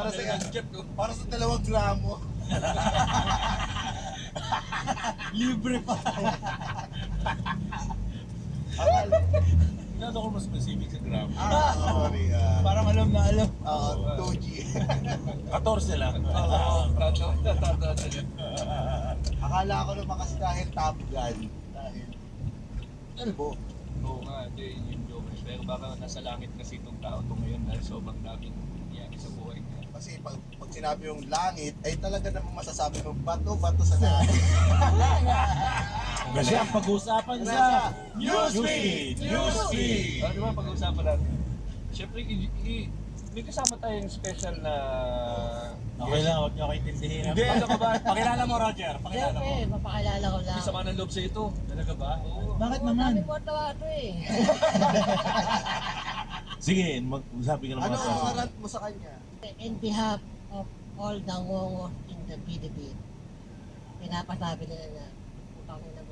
Para sa Jeff, no? para sa 2 gramo. Libre pa. Masyado ako mas specific sa gram. Sorry. Parang alam na alam. 2G. 14 lang. Prato. Akala ko naman kasi dahil Top Gun. Dahil Elbo. Oo nga, hindi yung joke. Pero baka nasa langit kasi itong tao to ngayon dahil sobrang daming nangyari sa buhay niya. Kasi pag sinabi yung langit, ay talaga namang masasabi mo, bato sa langit. Kasi ang pag-uusapan sa Newsfeed! Newsfeed! Di ba pag-uusapan natin? Siyempre, may kasama tayong special na... Okay lang, huwag niyo ako intindihin. Hindi, ano ka ba? Pakilala mo, Roger. Pakilala mo. Siyempre, mapakilala ko lang. May sama ng loob sa ito. Talaga ba? Oo. Bakit naman? Dami mo tawa ito eh. Sige, mag-usapi ka ng Ano mga ang rant mo sa kanya? In behalf of all the ngongos in the Philippines, pinapasabi nila na utang ina mo.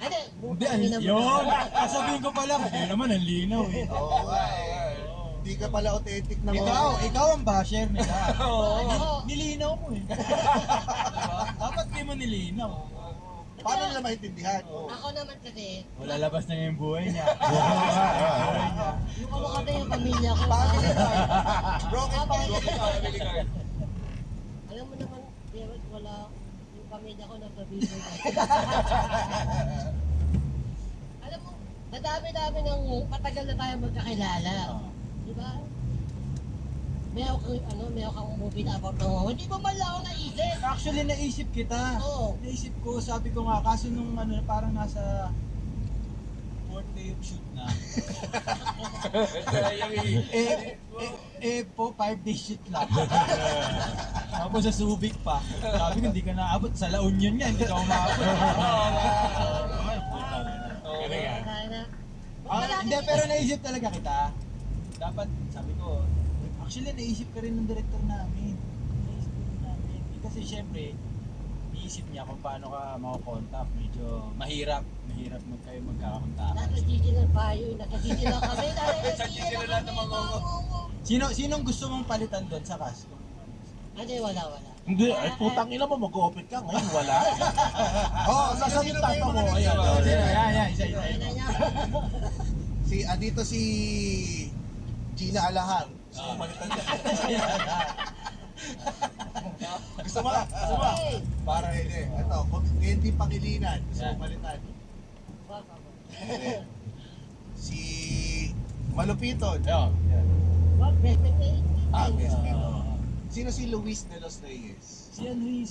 Ano? Hindi, Utang ina mo. yun! Sasabihin ko pa lang, hindi naman, ang linaw eh. Oo nga eh. Hindi ka pala authentic na Ikaw ang basher nila. Oo. Nilinaw mo eh. Dapat di mo nilinaw. Paano nila maintindihan? Ako naman kasi, Wala labas na yung buhay niya. yung kamukha yung pamilya ko. Family card. Broken family card. Family card. Alam mo naman, Derek, wala yung pamilya ko nasa video. Alam mo, nadami-dami ng matagal na tayo magkakilala. Di ba? May ako movie na about ng hindi mo man lang ako naisip. Actually, naisip kita. Oo. Naisip ko, sabi ko nga, kaso nung parang nasa 4th day of shoot na. Po, 5 day shoot lang. Tapos sa Subic pa. Sabi ko, hindi ka naabot. Sa La Union nga, hindi ka umabot. Hindi, pero naisip talaga kita. Dapat, sabi ko, actually, naisip ka rin ng director namin. Naisip ka rin namin. Kasi syempre, iisip niya kung paano ka makakontakt. Medyo mahirap kayo magkakakontakan. Nasa digital tayo, nasa digital kami. Sa digital lahat ng mga Sinong gusto mong palitan doon sa cast? Ano wala. Hindi, ay putang ina mo, mag-open ka ngayon, wala. Oo, Sasalita pa mo, mga ayan. nagsasabi? Yan, isa. Ano niya? Dito si Gina Alahar. So, palitan niya. Gusto mo? Hey! Parang, Hindi. Ito, Candy Pangilinan. Gusto mo Yan. palitan? Wag ako. Hindi. Si Malupiton. Yan. Wag, best friend Best Ah, friend. Sino si Luis de los Reyes? Si ano yung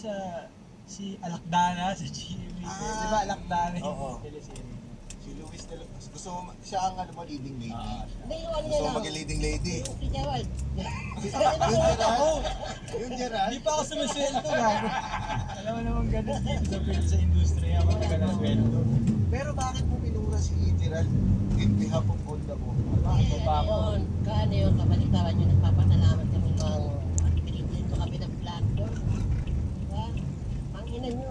si Alakdana sa GMA. Di ba Alakdana Oo. yung teleserye? Si Luis de los Gusto mo, siya ang leading lady. Hindi, yung ano niya Gusto mo lang. maging leading lady? Yung si Gerald. Yung Gerald? Yung Gerald? Hindi pa ako sumisweldo gago. Alam mo naman ganun dito sa industriya, matagal ang sweldo. Pero bakit mo minura si Gerald in behalf of all the mo? Bakit mo pa ako? Yun, kaano yun, kabalitawan yun, nagpapasalamat kami mga pinigil ko kami ng platform. Diba? Ang ina nyo.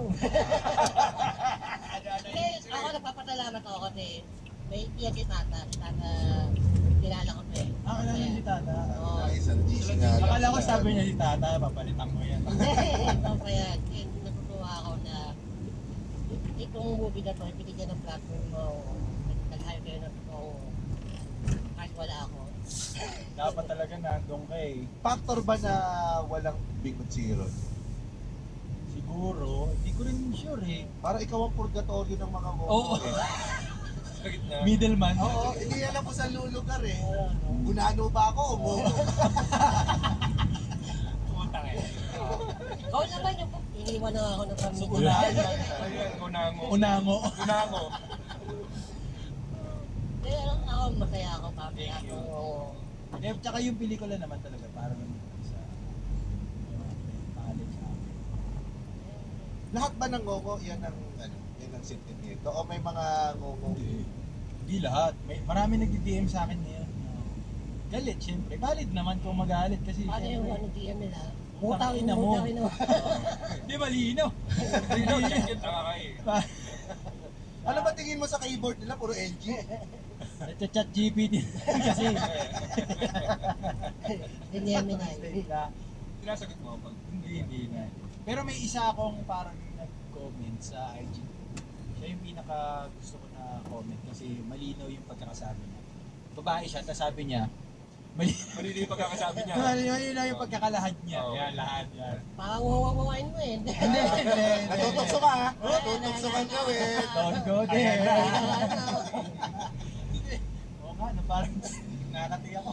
Hindi, ako nagpapasalamat ako kasi may iyak si Tata. Kilala ko to eh. Akala niya si Tata. Oo. Isang GC nga lang. Akala ko sabi niya si Tata, papalitan mo yan. Hindi, ito pa yan. Kaya natutuwa ako na itong movie na to, pinigyan ng platform mo. Nag-hire kayo ng totoong kahit wala ako. Dapat talaga nandun ka eh. Factor ba na walang bigot si Ron? Siguro, hindi ko rin sure eh. Para ikaw ang purgatorio ng mga mo. Oo. Sa gitna. Middleman. Oo, hindi alam ko sa lulugar eh. Gunano ba ako o Mogo? Utang eh. Ikaw naman yung iniwan na ako ng pamilya. Ayan, Gunango. Unango. Gunango. Kaya lang ako, masaya ako, papi. Thank you. Oo. Eh, tsaka yung pelikula naman talaga, parang sa college akin. Lahat ba ng ngongo, yan ang sentimiento? O may mga ngongo? Hindi lahat. Marami nagdi-DM sa akin ngayon. Galit, syempre. Valid naman kung magalit kasi Paano yung syempre. ano DM nila? Putang ina mo. Putang ina mo. Hindi malinaw. Hindi, check yun. Tanga ka eh. Ano ba tingin mo sa keyboard nila? Puro LG. Nagchat GPT kasi. Hindi namin na. Sinasagot mo pag Hindi na. Pero may isa akong parang nag-comment sa IG. Siya yung pinaka gusto ko na comment kasi malinaw yung pagkakasabi niya. Babae siya, tapos sabi niya, malili yung pagkakasabi niya. malinaw yung pagkakalahad niya. Oo. Yan, lahat yan. Parang huwawawain mo eh. Hindi. Natutokso ka ha? Natutokso ka gawin. Don't go there. Oo nga, no, parang nakakati ako.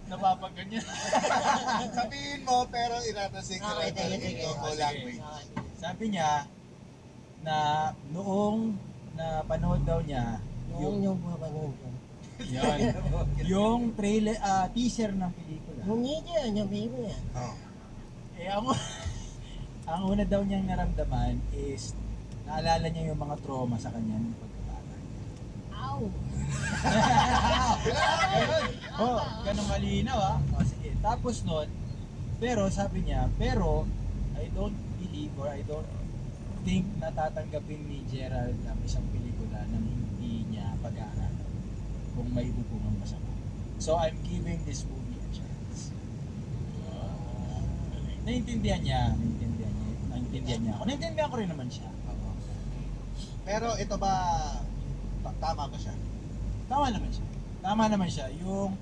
Napapagganyan. Sabihin mo, pero inatasig ka Okay, lang sige, in local sige. language. Sabi niya na noong napanood daw niya Yung mga ganun. yan, yung trailer, teaser ng pelikula. Yung ngiti yan, yung baby yan. Oh. Eh, ang una daw niyang naramdaman is naalala niya yung mga trauma sa kanya nung pagkabata. Ow! Oh, ganun malinaw O, sige. Tapos nun, pero sabi niya, pero I don't believe or I don't think na tatanggapin ni Gerald ang isang pelikula nang hindi niya pag-aaralan kung may hubungang masama. So I'm giving this movie a chance. Naiintindihan niya ako. Naiintindihan ko rin naman siya. Pero ito ba, tama ba siya? Tama naman siya. Yung,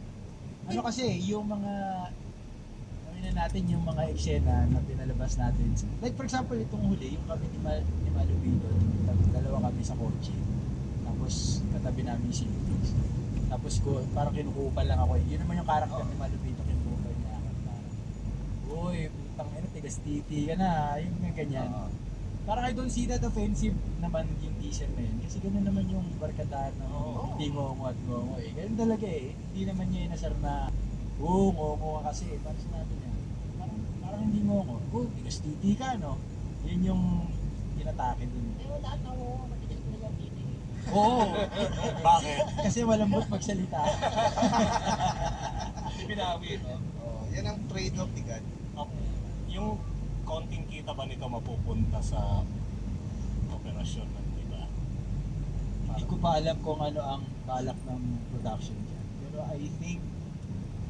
ano kasi, yung mga, na natin yung mga eksena na pinalabas natin. Like for example, itong huli, yung kami ni Malubito, dalawa kami sa kotse. Tapos, katabi namin si Felix. Tapos ko, parang kinukupal lang ako. Yun naman yung karakter ni Malubito, kinukupal niya ako. Parang, uy, putang ina, tigas titi ka na. Yung mga ganyan. Parang I don't see that offensive naman yung teaser na yun. Kasi ganoon naman yung barkadahan ng hindi ngongo at ngongo eh. Ganun talaga eh. Hindi naman niya inasar na, ngongo ka kasi. Parang sinabi niya, parang hindi ngongo. Tigas titi ka, no? Yun yung inatake dun. Pero lahat ng mga matigas mo yung titi. Oo. Bakit? Kasi malambot magsalita. Hindi binawi, no? Oh, yan ang trade-off ni God. Yung konting kita ba nito mapupunta sa operasyon ng iba? Hindi ko pa alam kung ano ang balak ng production dyan. Pero I think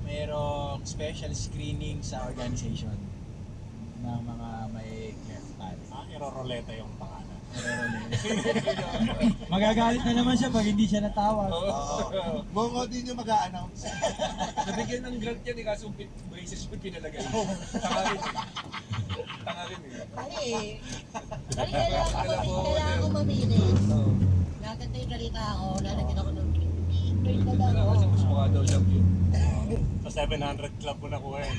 mayroong special screening sa organization ng mga may cleft palate. Iroroleta yung pangalan. Magagalit na naman siya pag hindi siya natawag. Oo. Mongo din yung mag-a-announce. Nabigyan ng grant yan eh, kaso braces mo pinalagay. Tangarin eh. Tangarin eh. Kailangan ko mamili. Oo. Nakaganda yung salita ako, lalagyan ako ng wait na lang Wala ako. kasi mas mukha daw siyang yun. Sa 700 club mo nakuha eh.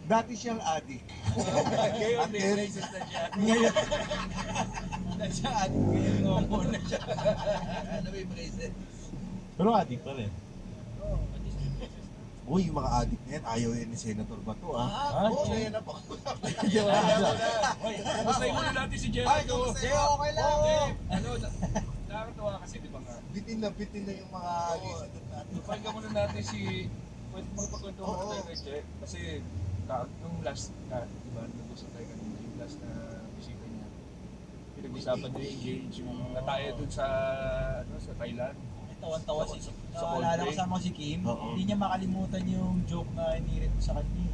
Dati siyang addict. Ngayon, may At braces na siya. Ngayon, siya adik ngayon ngongo na siya. Ano may braces? Pero adik pa rin. Uy, yung mga addict na yan, ayaw yan ni Senator Bato Oo, yan na po. Kamustahin muna natin si Jerry. Ay, kamusta yun? Okay lang. Ano, nakakatawa kasi di ba nga? Bitin na yung mga listener natin. Pakinggan muna natin si... Pwede magpakwento muna tayo kay Che. Kasi nung last na, di ba, nag-usap tayo kanina, yung last na bisita niya. Pinag-usapan din engage yung nataya dun sa, ano, sa Thailand. Tawan-tawa si Sa naalala ko Coldplay. sama si Kim. Oo. Hindi niya makalimutan yung joke na inirit ko sa kanya.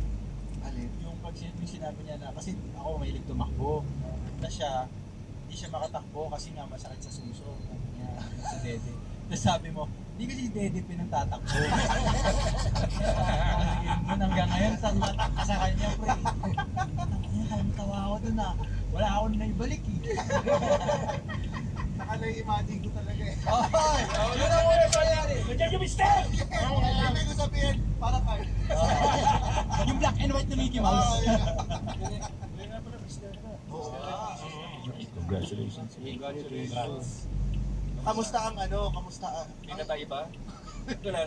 Alin? Yung pag yung sinabi niya na, kasi ako mahilig tumakbo. Na siya, hindi siya makatakbo kasi nga masakit sa suso. Sabi niya, sa dede. Tapos sabi mo, hindi kasi si dede pinagtatakbo. Yun hanggang ngayon, tatak ka sa kanya, pre. Tawa ako dun na. Wala ako na ibalik eh. Nakala-imagine ko talaga eh. Oy! Yun ang una nangyari. Nandiyan yung mister! Sabi ko sabihin, para card. Yung black and white na Mickey Mouse. Kaya nga pala, mister na. Congratulations. Congratulations. Kamusta ang ano? Kamusta ang... Hindi na tayo ba? Wala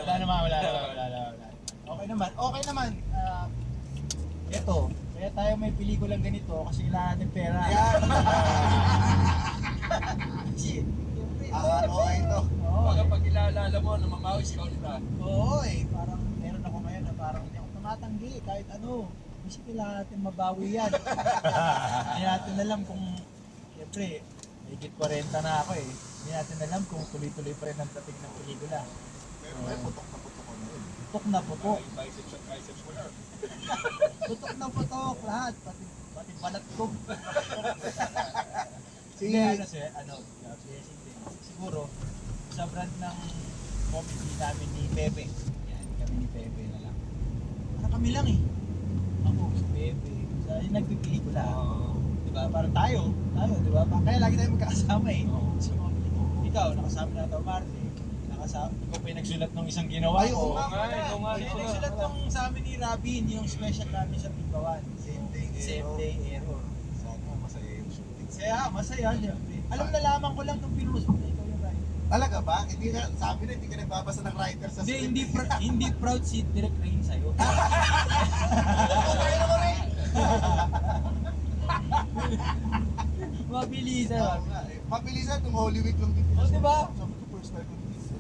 Wala naman. Okay naman. Eto, kaya tayo may pelikulang ganito kasi kailangan natin pera. Yan. Shit. Okay to. Oo, Baka pag ilalala mo, namamawis ka ulit ah. oo eh. Parang meron ako ngayon na parang hindi ako tumatanggi kahit ano. Kasi kailangan natin mabawi yan. Kaya natin alam kung Siyempre, higit 40 na ako eh. Hindi natin alam kung tuloy-tuloy pa rin ang dating ng pelikula. Pero may putok na putok ko na yun. Putok na putok. Yung biceps at triceps mo na. Putok na putok lahat. Pati balat ko. Si, Hindi, ano siya, siguro, sa brand ng comedy namin ni Pepe. Yan, kami ni Pepe na lang. Parang kami lang eh. Ako, si Pepe. Yung nagpipelikula. Diba? Parang tayo, di ba? Kaya lagi tayo magkakasama eh. So, ikaw, nakasama na ito, Marty. Ikaw pa yung nagsulat ng isang ginawa Ay, oo ko. nga pala. Oo nga, Yung oo nga. nagsulat ng sa amin ni Robin, yung special namin sa Pipawan. Same day error. Sana masaya yung shooting. Masaya, syempre. Alam na lamang ko lang itong pinuso na ikaw yung writer. Talaga ba? Hindi ka, sabi na, hindi ka nagbabasa ng writer sa Hindi, hindi proud si Direk Rain sa'yo. Mabilisan. Mabilisan, nung Holy Week lang din. Oh, di ba? Sabi ko, first time ko dito.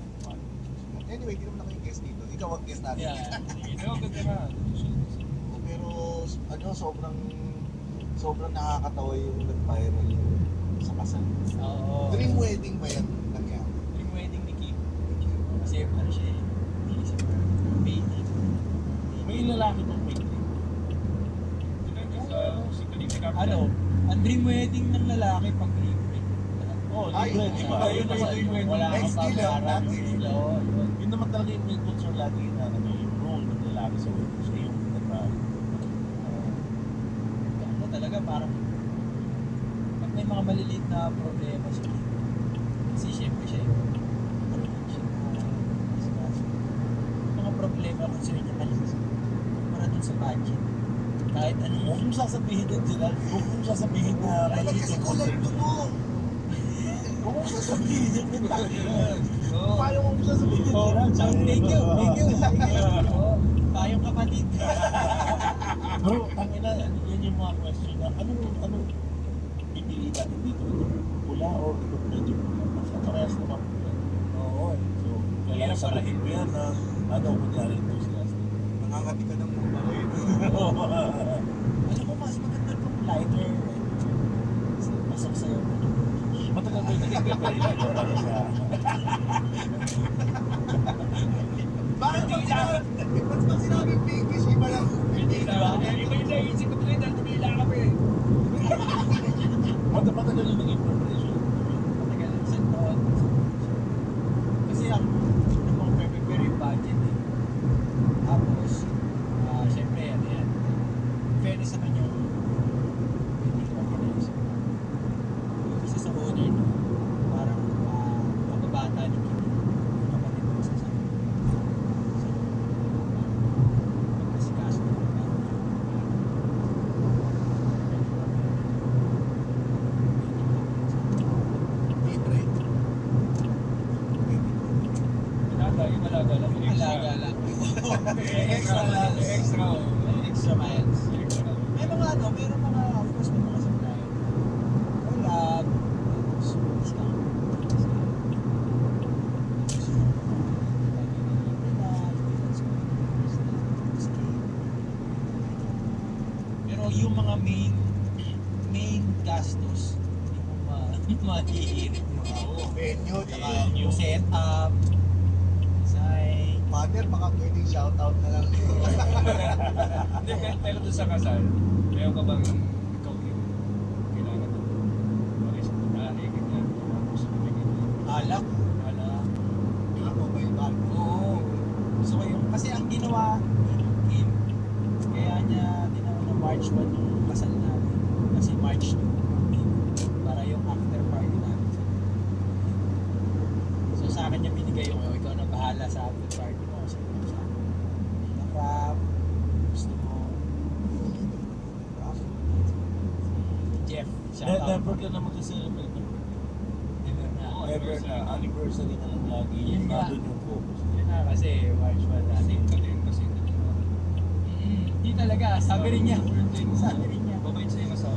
Anyway, hindi naman ako yung guest dito. Ikaw ang guest natin. Yeah. Pero ganda na. Pero sobrang nakakatawa yung nag-viral sa kasal. Oo. Dream wedding ba yan nangyari? Dream wedding ni Kim. Kasi ano siya eh. Hindi siya baby. May lalaki pang may dream. Depende sa si Kalinga Kaplan. Ano? Ang dream wedding ng lalaki pag libre. Oh, Ay, libre, di ba? ayun na yung dream wedding. Wala Next kang deal, paparan. next deal. Oo, yun. Yun naman talaga yung may culture lagi na ano, yung role ng lalaki sa wedding. Siya yung nag-rally. Ano talaga parang pag may mga maliliit na problema siya. Kasi syempre siya yung siya na discuss. Mga problema kung sino niya maliit. Para dun sa budget. Kahit ano. Huwag mong sasabihin din sila. Huwag mong sasabihin na Bakit maliit kasi yung kulay concept. ko to? Huwag mong sasabihin din Oo. Paano mo sasabihin din Oh, sila? Thank you. Oo. Tayong kapatid. Bro, tangina, yan yung mga question na anong pipili natin dito? Pula or medyo pula? Basta parehas naman pula. Oo. So, kailangan sabihin mo yan na kunyari enthusiastic. Nangangati ka ng muna ko yun. Alam mo, mas maganda itong lighter. Masok sa'yo. Matagal ko yung naging preparation ko para sa... Bakit pag sinabi pinkish, iba lang. Hindi na. Iba yung naisip ko tuloy dahil tumila kami. Matagal yung naging preparation. Matagal lang sa taon. Kasi ang prepare yung budget eh. Tapos, syempre ano yan. Fairness naman yung wedding organizer. Yung isa sa owner no, parang kababata ni Kim. Yung kapatid ko sa sabi. So, magkasikaso na parang Libre. Alaga, yung alaga lang. Yung extra. alaga lang. Extra lang. Extra. Extra miles. Extra lang. May mga ano, meron mga, of course, may mga supply. Collab, tapos discount. Pero yung mga main gastos, hindi mo maihirit mo. Venue, tsaka Yung setup, design, mother, baka pwedeng shoutout na lang. Hindi, pero doon sa kasal, meron ka bang ikaw yung kailangan mo? Okay, sa putari, ganyan. Tapos, ganyan. alak. Ako ba yung bago? Oo. Gusto ko yung, kasi ang ginawa ni Kim, kaya niya ginawa na March 1 yung kasal namin. Kasi March 2, para yung after party namin. So sa akin niya binigay yung, ikaw na bahala sa after party mo. Kasi ikaw sa akin. Na crap, gusto mo. Si Jeff, shout out. Never ka na mag-celebrate. Never na. Never na. Anniversary na lang lagi. Yun nga. Nandun yung focus. Yun na kasi March 1 Kasi natin. ka din, kasi ka din. Hindi talaga, sabi rin niya. Sabi rin niya. Babait sa'yo asawa.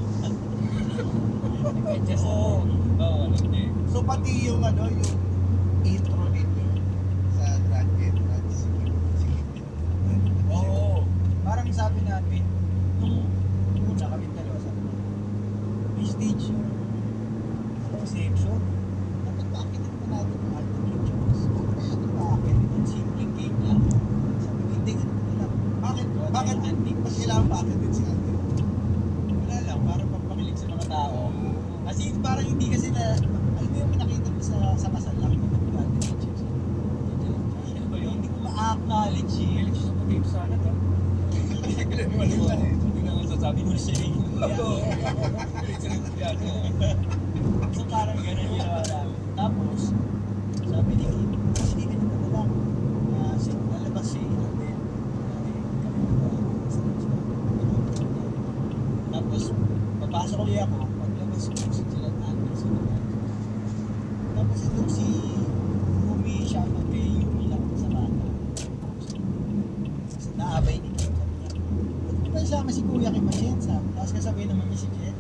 Just Oo. Bawal, hindi. So pati yung yung intro ninyo sa Grand Entrance, sige. Oo. Parang sabi namin, nung una kami dalawa sabi ko, may stage yung Ba't kailangan pa din si Ate? Wala lang, para pampakilig sa mga tao. Kasi parang hindi kasi na, alam mo yung nakita ko sa kasal lang. Hindi ko ma-acknowledge eh. Galing siya sa potato salad, ha? Hindi na nga sasabi mo siya eh. Galing siya ng potato. So parang gano'n yung wala. Tapos, sabi ni Kim, hindi ka na lang. Lalabas si Ate. Tapos, papasok ulit ako. Paglabas ko si Jilat Ate sa labas. Tapos itong si Yumi, shoutout kay Yumi lang sa bata. Tapos naabay ni Kim. Sabi niya, ba't mo ba isama si Kuya Kim Atienza? Tapos kasabay naman niya si Jet.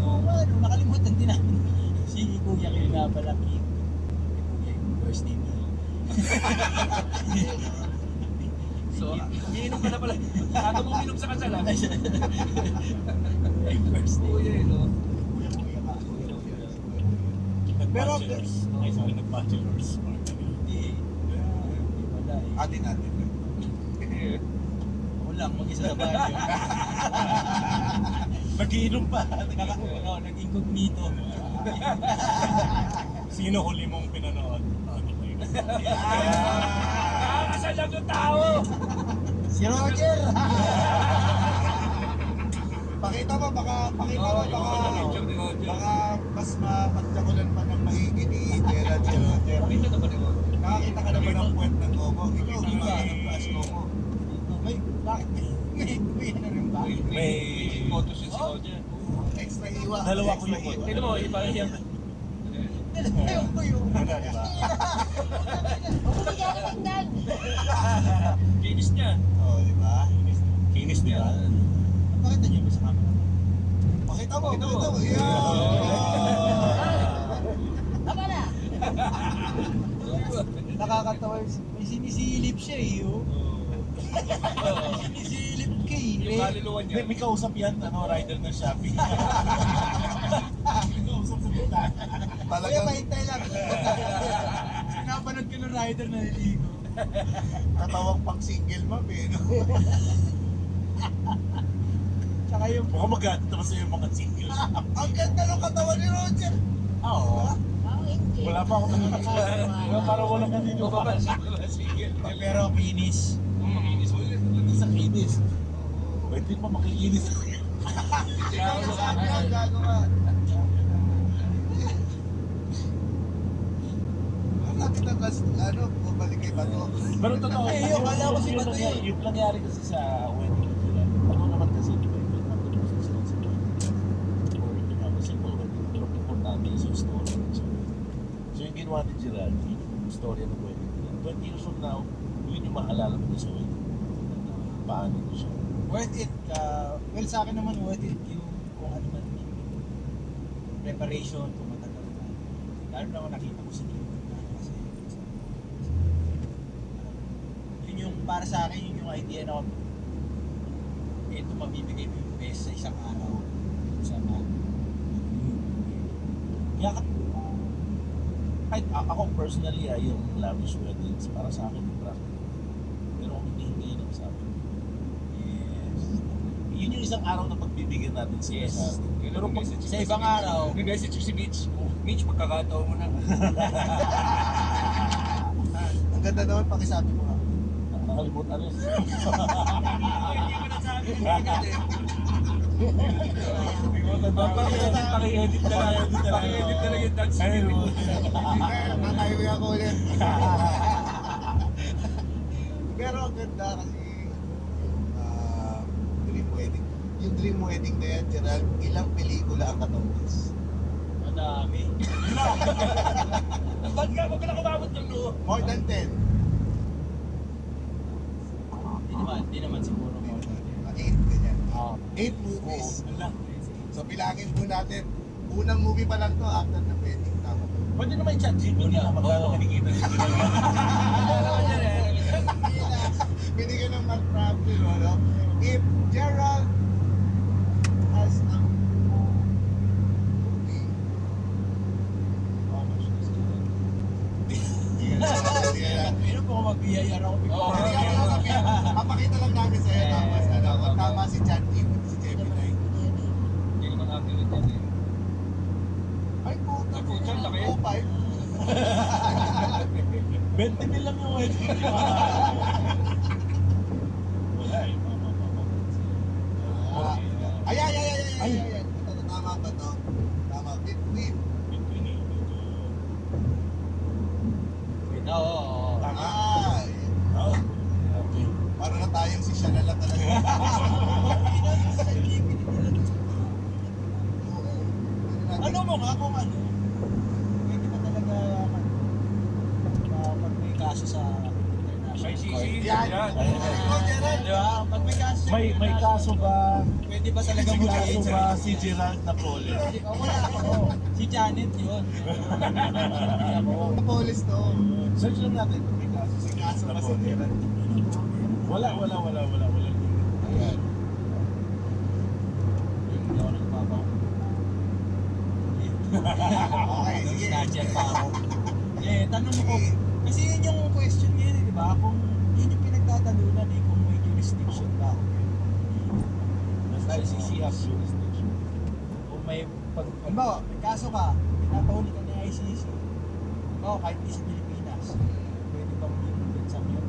Oo nga, nakalimutan din namin. Si Kuya Kim nga pala Kim. Kuya yung first name niya. So, iinom ka na pala. Ako mong inom sa kasal, ha? Yung first name. Kuya, no? Kuya ka. Nag-bachelors. Ay, sabi nag-bachelors. Hindi. Hindi wala eh. Ate natin. Ako lang, mag-isa sa banyo. Nag-iinom pa. Nag-incognito. Sino huli mong pinanood? Ano ba yun? Nakakasal lang yung tao! Si Roger! Pakita mo, baka mas mapagdakulan pa ng mahigi ni Gerald si Roger. Pakita na ba ni Roger? Nakakita ka naman ng puwet ng Gogo. Ikaw, di ba? Ang taas Gogo. May, bakit may ano rin ba? May photos yun si Roger. Extra iwa. Dalawa ko extra yung iwa. Tignan mo, iba yan. Ayaw ko yun. Ano, di ba? Huwag mo ka tingnan. Kinis niya. Oo, di ba? Kinis niya. Pakita niyo ba sa camera? Pakita mo, Pakita mo. pakita mo. Yeah! Tama na. Nakakatawa yung may sinisilip siya eh. Oh. Sinisilip ka eh. Yung kaluluwa niya. May kausap yan, rider ng Shopee. May kausap sa bintana. Kaya Talagang mahintay lang. Sinapanood ko ng rider na niligo. katawang pang single mom eh. No? Tsaka yung Mukhang mag-gadget naman sa'yo yung mga singles. Ang ganda ng katawan ni Roger. Oo. Ako hindi. Wala pa ako nakakasal. Parang walang kanino pa. Sige. pero kinis. Makinis mo ulit. Sa kinis. Pwede pa makikinis. Ikaw na sabi ang gagawa. Bakit ang bumalik kay Bato? Pero totoo. Eh, yung kala ko si Bato yun. Yung nangyari kasi sa wedding nila. Ako naman kasi, di ba, yung nag-propose sila sa wedding. Or yung pinaka-simple wedding. Pero importante is yung story. So yung ginawa ni Gerald, yun yung story ng wedding nila. 20 years from now, yun yung maalala mo sa wedding. Paano ko siya. Worth it. Well, sa akin naman worth it yung kung ano man yung preparation, kung matagal na. Lalo na ako nakita ko si Kim. Kasi yun yung para sa akin, yun yung idea na ito mabibigay mo yung best sa isang araw sa man. Kaya kahit ako personally, yung lavish weddings, para sa akin, yung practical. Pero kung hindi yun ang sa akin. Yes. Yun yung isang araw na pagbibigyan natin sa Yes. isa. Pero pag Sa ibang araw, guys, si Mitch. Mitch, magkakataon mo na. Ang ganda naman pakisabi mo nga. Nakalimutan rin. Hindi mo na sabi. Paki-edit na lang. Paki-edit na lang yung dance. Matayo ako ulit. Pero ang ganda kasi dream wedding. Yung dream wedding na yan, Gerald, ilang pelikula ang katapos? madami. Ba't ka? Huwag ka na kumabot ng loob. More than 10. Hindi naman siguro mo. 8, ganyan. Oo. 8 movies. So bilangin po natin, unang movie pa lang to after the wedding. Tama to. Pwede naman i-chat GPT na magkano kinikita ni Gerald. Binigyan ng math problem, no? If Gerald has a movie, how much is it? Pero po mag-BIR ako bigla. Oo, Hindi ako sasabihin. Papakita lang namin sa'yo. Tapos ano, pag tama si John Kim, si Gemini. Hindi naman accurate yan eh. Ay, puta. Ay, puta, laki. Oh, 5. 20 mil lang yung wedding. Wala eh. Ay. Ito, tama ba to? Tama. Between. Oo. Ay. Okay. Para na tayong si Shalala talaga. Ano mo nga kung ano? Pwede ba talaga pag may kaso sa May international CC. court? Yan. Yan. Ikaw, Gerald. Di ba? Pag may kaso sa May kaso ba? pwede ba talaga May kaso mag-aid? ba si Gerald Napoles? Wala ako. Si Janet yun. Hindi ako. Police to. Search lang natin kung may kaso si Kaso ba si Napoles. Gerald? Wala. Ayan. Hindi ako nagpapaw. Okay, sige. Snatcher pa ako. Tanong mo ko. Kasi yun yung question ngayon, di ba? Kung yun yung pinagtatalunan eh, kung may jurisdiction ba. Basta ICC has jurisdiction. Kung may halimbawa, may kaso ka, pinapahuli ka ng ICC. O, kahit di sa Pilipinas, pwede bang yung bansa yun?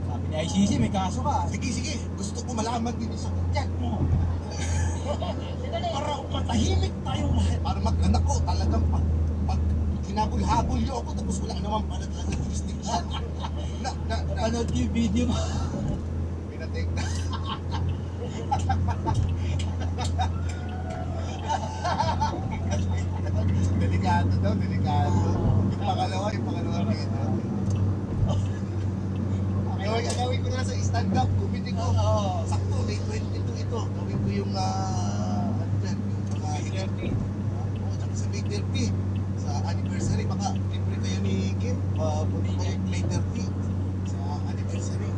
Sabi ni ICC, may kaso ka. Sige. Gusto ko malaman din yung sagot yan. Sandali. Para matahimik tayong lahat. Para mag-anak ko talagang pag hinabol-habol niyo ako tapos wala naman pala talaga jurisdiction. Napanood ko yung video mo. Pinatake na. Delikado daw, delikado. Yung pangalawa dito. Gawin ko na sa stand-up, comedy ko. Oo. Sakto, May 22 ito. Gawin ko yung, ano dyan, yung mga Oo, tsaka sa May 30. Sa anniversary, baka libre kayo ni Kim. Punta kayo May 30. Sa anniversary.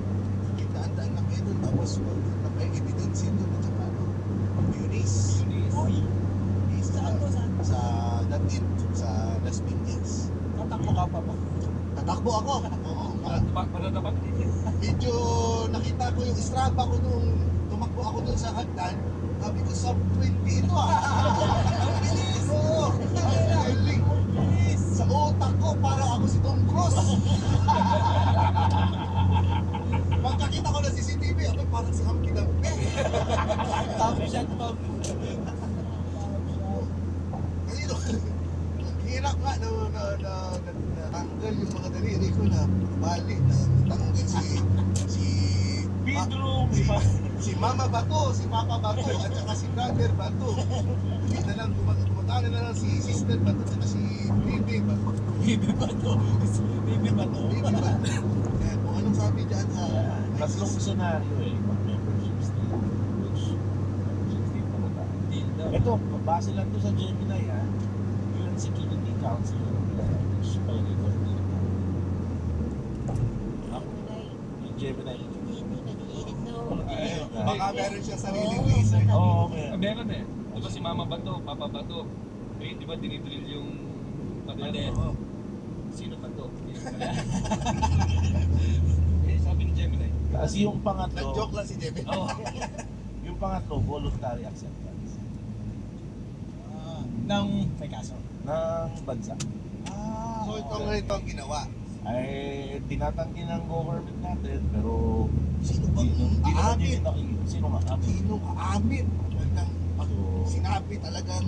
Daan-daan lang kayo doon. Tapos, punta kayo evidence doon. At saka, Eunice. Uy, Eunice, saan to? Saan? Sa Datin, sa Las Piñas. Tatakbo ka pa ba? Tatakbo ako. Oo, Para dapat din. medyo nakita ko yung Strava ko nung tumakbo ako dun sa hagdan. Sabi ko, sub 20 ito Ang bilis! Oo! Ang galing! Sa utak ko, parang ako si Tom Cruise. Pagkakita ko na CCTV, ako parang si Humpty Dumpty. Top shot, top. Kasi ang hirap nga na natanggal yung mga daliri ko na bali na natanggal si Pedro, si Mama Bato, si Papa Bato, at saka si Brother Bato. Hindi na lang, tumatala na lang si Sister Bato, at saka si Bibi Bato. Bibi ba to? Bibi ba to? Bibi Bato. Kaya kung anong sabi dyan sa... tatlong senaryo eh. Membership state. Which membership state na ba tayo? Deal daw. Ito, base lang to sa Gemini UN Security Council which violator din. Yung Gemini. Baka meron siya sariling reason. Oo, okay. Meron eh. Di ba si Mama Bato, Papa Bato? Eh, di ba dinidrill yung pader? Oo. Sino Bato? Eh, sabi ni Gemini. Kasi yung pangatlo, Nag-joke lang si Jebe. yung pangatlo, voluntary acceptance Nang may kaso. ng bansa. So ito ang ginawa. Ay tinatanggi ng government natin pero Sino bang hindi naman aamin? yun nakikita. Sino nga amin? Sino aamin? Talagang pag So, sinabi talagang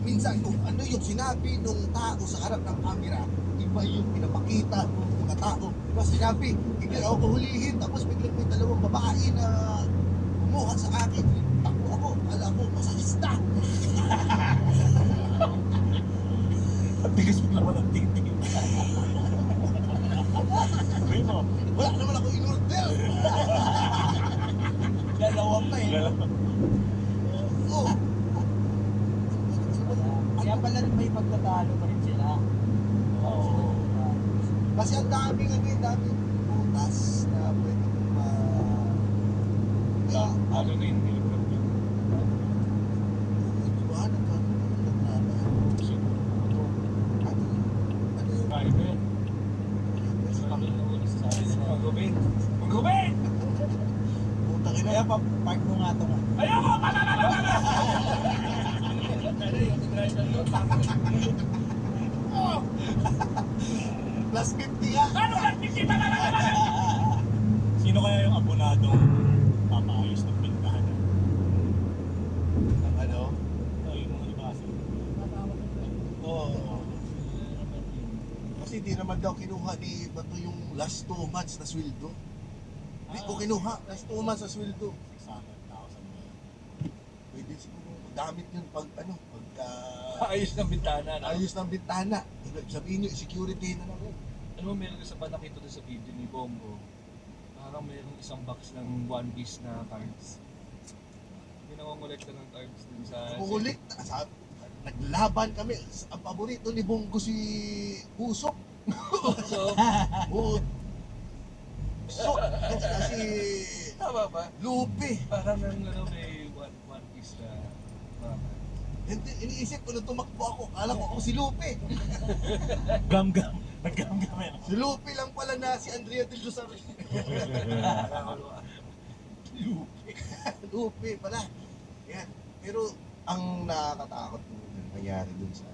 minsan kung ano yung sinabi ng tao sa harap ng camera, iba yung pinapakita ng mga tao. Diba sinabi, hindi ako kuhulihin, tapos biglang may dalawang babae na kumuha sa akin. Takbo ako, kala ko, masahista. ang tigas mo naman ang tingting. Primo, Wala naman ako in-order. Dalawa pa eh. Oh, Kaya pala may pagtatalo pa rin sila. Oo. kasi ang daming butas na pwede kong Ano na yung helicopter? Iwanan ka. Sino? Ano yung Private. Sa sabi ng una sa sabi na mag-ubin. Mag-ubin! Putang ina. Kaya pa, park mo nga ito nga. Ayoko! Pero yung drive na doon, Plus 50 nga. ano ka? Sino kaya yung abonadong papaayos ng pintahan? Ang ano? Ito yung mga libasa. Oo. Kasi di naman daw kinuha ni Bato yung last 2 months na sweldo. Hindi ko kinuha. Last 2 months na sweldo. 600,000. Pwede siguro gamit yun pag ano, pagka Ayos ng bintana. No? ayos ng bintana. Sabihin nyo, security na lang yun. Ano mo meron sa pa nakita doon sa video ni Bongo? Parang meron isang box ng One Piece na cards. Pinangongolekta ng cards dun sa... Umulit. Naglaban kami. Ang paborito ni Bongo si Usok. So, Usok. Kasi tama ba? Lupi. Parang ano, may One Piece na... Hindi, iniisip ko na tumakbo ako. Kala ko ako si Lupi. Gam-gam. Nag-gam-gam yan. Si Lupi lang pala na si Andrea Del Rosario. Lupi. Lupi pala. Yan. Pero ang nakakatakot po nangyari dun sa...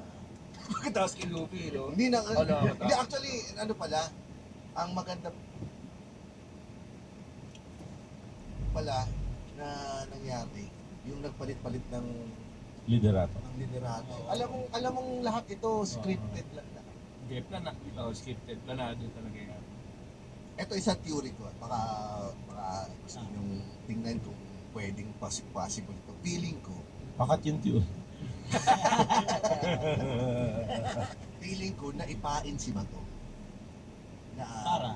Pagkatapos kay Luffy, no? Hindi na... Ano, Hindi, actually, ano pala, ang maganda pala na nangyari, yung nagpalit-palit ng Liderato. liderato. Alam mong lahat ito scripted lang na. Hindi, scripted. Planado talaga yan. Ito isang theory ko. Baka gusto nyong tingnan kung pwedeng possible ito. Feeling ko, Pakat yung tune. feeling ko na ipain si Bato. Na Para.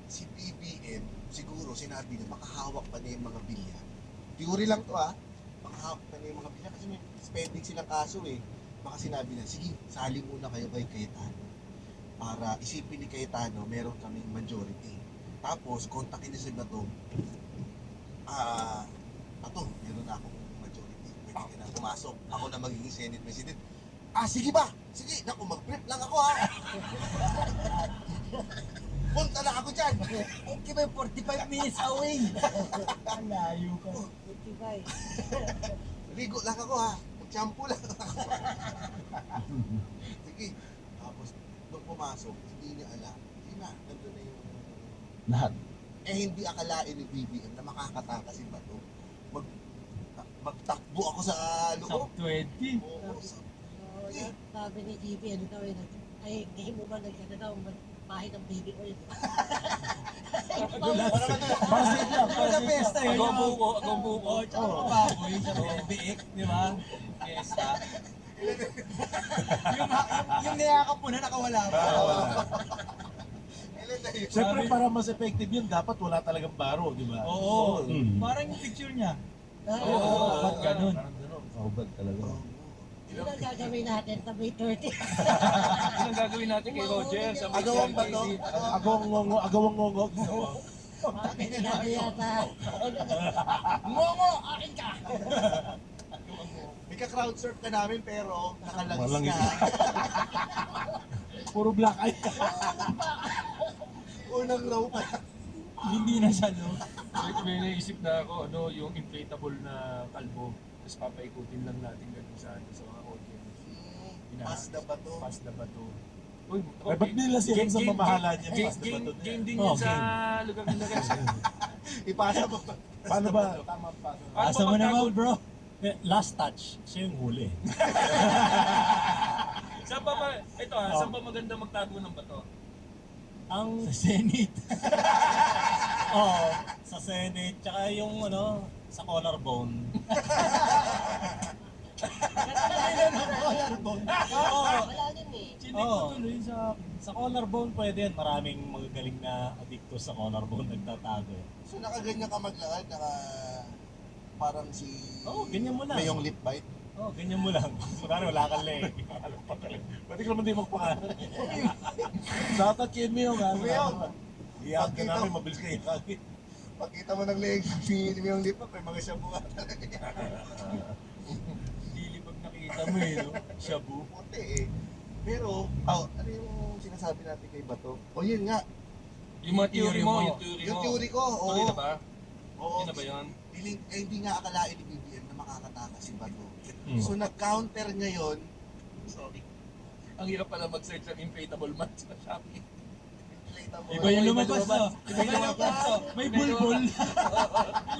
si BBM, siguro sinabi na makahawak pa niya yung mga bilya. Theory lang to makahawak pa niya yung mga bilya kasi may spending silang kaso eh. Baka sinabi na, sige, sali muna kayo kay Cayetano. Para isipin ni Cayetano, meron kaming majority. Tapos, kontakin niya si Bato. Bato, meron na akong majority. Pwede ka na pumasok. Ako na magiging Senate President. Sige ba? Sige, naku, mag-brief lang ako Punta na ako dyan. Okay ba yung 45 minutes away? Ang layo ka. 55. Ligo lang ako Mag-shampoo lang ako. Sige. Tapos, nung pumasok, hindi niya alam. Hindi na, nandun na yung... Lahat. hindi akalain ni BBM na makakatakas si Bato. Magtakbo ako sa loob. Top 20. Oo, Sabi ni GB, ano daw yun? Ay, hindi mo ba nagkana daw, pahit ang baby oil. Basit lang. Para sa pesta yun. Agong buko. Oo, tsaka baboy sa biik, di ba? Pesta. yung niyakap mo na nakawala pa. Ilan na yun? Siyempre para mas effective yun, dapat wala talagang baro, di ba? Oo. Mm. Parang yung picture niya. Oo. Ba't ganun? Parang ganun. Kahubad talaga. Yun ang gagawin natin sa May 30. Yun ang gagawin natin kay Roger sa may Agawang ba to? Agawang ngongo. Bakit sinabi yata? Momo, akin ka! May ka-crowd surf ka namin pero nakalagis Malangis. ka. Puro black eye. Unang row pa. Hindi na siya, no? May naisip na ako, yung inflatable na kalbo. Tapos papaikutin lang natin ganun sa mga audience. Pas na ba to? Pas na ba to? Uy, Ay, ba't nila siya sa mamahalan niya? Game, Pas na ba game, to? game din Oh, yun sa game. lugar nila guys. Ipasa mo. Paano ba? Tama pa. Asa mo naman, bro. Last touch, siya yung huli. Saan pa saan pa maganda magtago ng bato? Ang Sa Senate. sa Senate, tsaka yung sa collarbone. Malalim eh. Chinik ko Oo. tuloy Sa collarbone pwede yan. Maraming magagaling na adikto sa collarbone nagtatago. So nakaganyan ka maglakad, parang si... Ganyan mo lang. May yung lip bite. Ganyan mo lang. Kunwari wala kang leg. Pwede ka naman di magpakanan. Tatachin mo yung Meong. Iyak ka Pagkita namin, mo. mabilis ka iyak. Pagkita mo ng leg, pinili mo yung lip up, may mga shampoo ka talaga. Dili pag nakita mo no? Shabu. Puti eh. Pero, ano yung sinasabi natin kay Bato? O yun nga, Yung mga theory mo, yung theory mo. Yung theory ko, Tuloy na ba? Oo. Yun na ba yun? Hindi nga akalain ni BBM na makakatakas si Bato. Hmm. So nag-counter ngayon, sorry, Ang hirap pala mag-search ng inflatable man sa Shopee. Iba yung lumabas, no? Iba yung lumabas. May bulbul.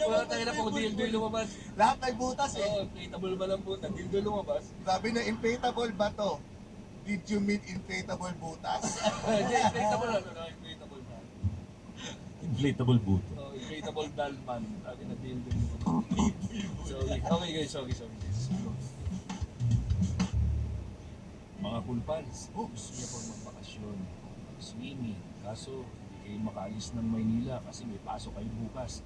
Wala tayo na pag dildo yung lumabas. lahat may butas eh. Oo, inflatable man ang puta. Dildo lumabas. Sabi na inflatable Bato. Did you mean inflatable butas? Hindi, inflatable ano na, inflatable man. Inflatable boot. Oh, inflatable doll man. Sabi na dildo yung Sorry. Okay guys, sorry guys. Mga cool pals, gusto niyo pong magbakasyon, swimming, kaso hindi kayo makaalis ng Maynila kasi may pasok kayo bukas.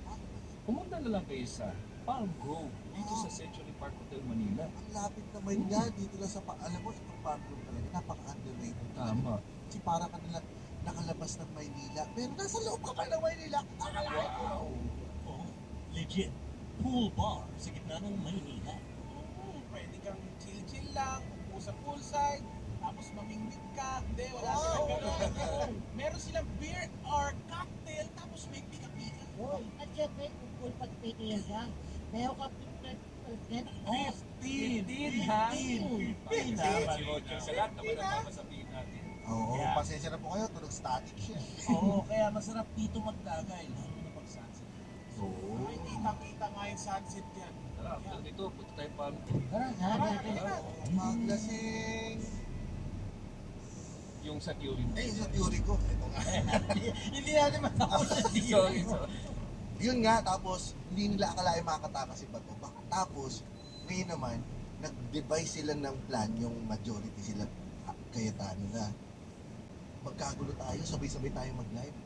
Pumunta na lang kayo sa Palm Grove dito sa Century Park Hotel Manila. Ang lapit naman niya dito lang sa alam mo, itong parkour talaga, napaka-underrated. Tama. Kasi para ka nila nakalabas ng Maynila, pero nasa loob ka pa ng Maynila, kakalain ko. Oh, legit. Pool bar sa gitna ng Maynila. Pwede kang chill-chill lang, upo sa poolside, tapos mamingwit ka. Hindi, wala Wow, silang wow, ganun. Meron silang beer or cocktail, tapos may pika-pika. At syempre, kung pag-PTL ka, meron ka 50% off. 15 ha? 15 na, sa lahat naman ang masasabihin natin. Oo, Yeah. pasensya na po kayo, tunog static siya. Oo, kaya masarap dito magdagay. Lalo na pag sunset. Oo. Ay, kitang-kita nga yung sunset yan. Tara, after nito, punta tayo Palm Grove. Tara, tara. Maglasing. Yung sa theory mo. Eh, sa theory ko, ito nga. Hindi natin matapos. Sorry. Yun nga, tapos hindi nila akalain makakatakas si Bato. Tapos, ngayon naman, nag-devise sila ng plan, yung majority sila, Cayetano na. Magkagulo tayo, sabay-sabay tayo mag-live.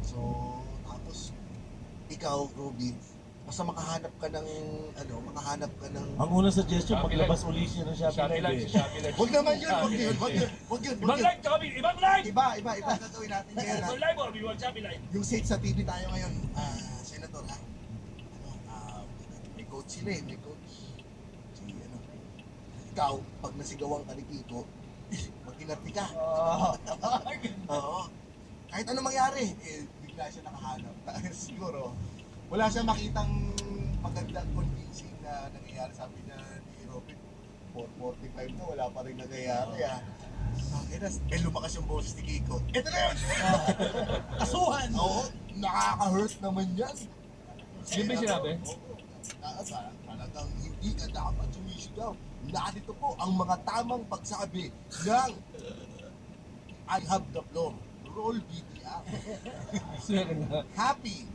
So, tapos, ikaw, Robin, basta makahanap ka ng, Ang unang suggestion, maglabas uli siya ng Shopee Shopee Live Live, eh. Shopee Live. Huwag naman yun, wag yun. Ibang live kami, ibang live! Iba, gagawin natin ngayon. Ibang live o, we want Shopee Live. Yung seat sa TV tayo ngayon, Senator ha? May coach sila eh, may coach. Si ikaw, pag nasigawan ka ni Kiko, mag-inarti ka. Oo. Kahit ano mangyari, bigla siya nakahanap. Siguro, wala siya makitang magandang convincing na nangyayari. Sabi na ni Robin, 4:45 na, wala pa rin nangyayari lumakas yung boses ni Kiko. Ito na yun! Kasuhan! Oo, nakaka-hurt naman yan. Yun ba yung sinabi? Talagang hindi ka dapat sumisigaw. Narito po ang mga tamang pagsabi ng I have the floor. Roll BTR. Happy.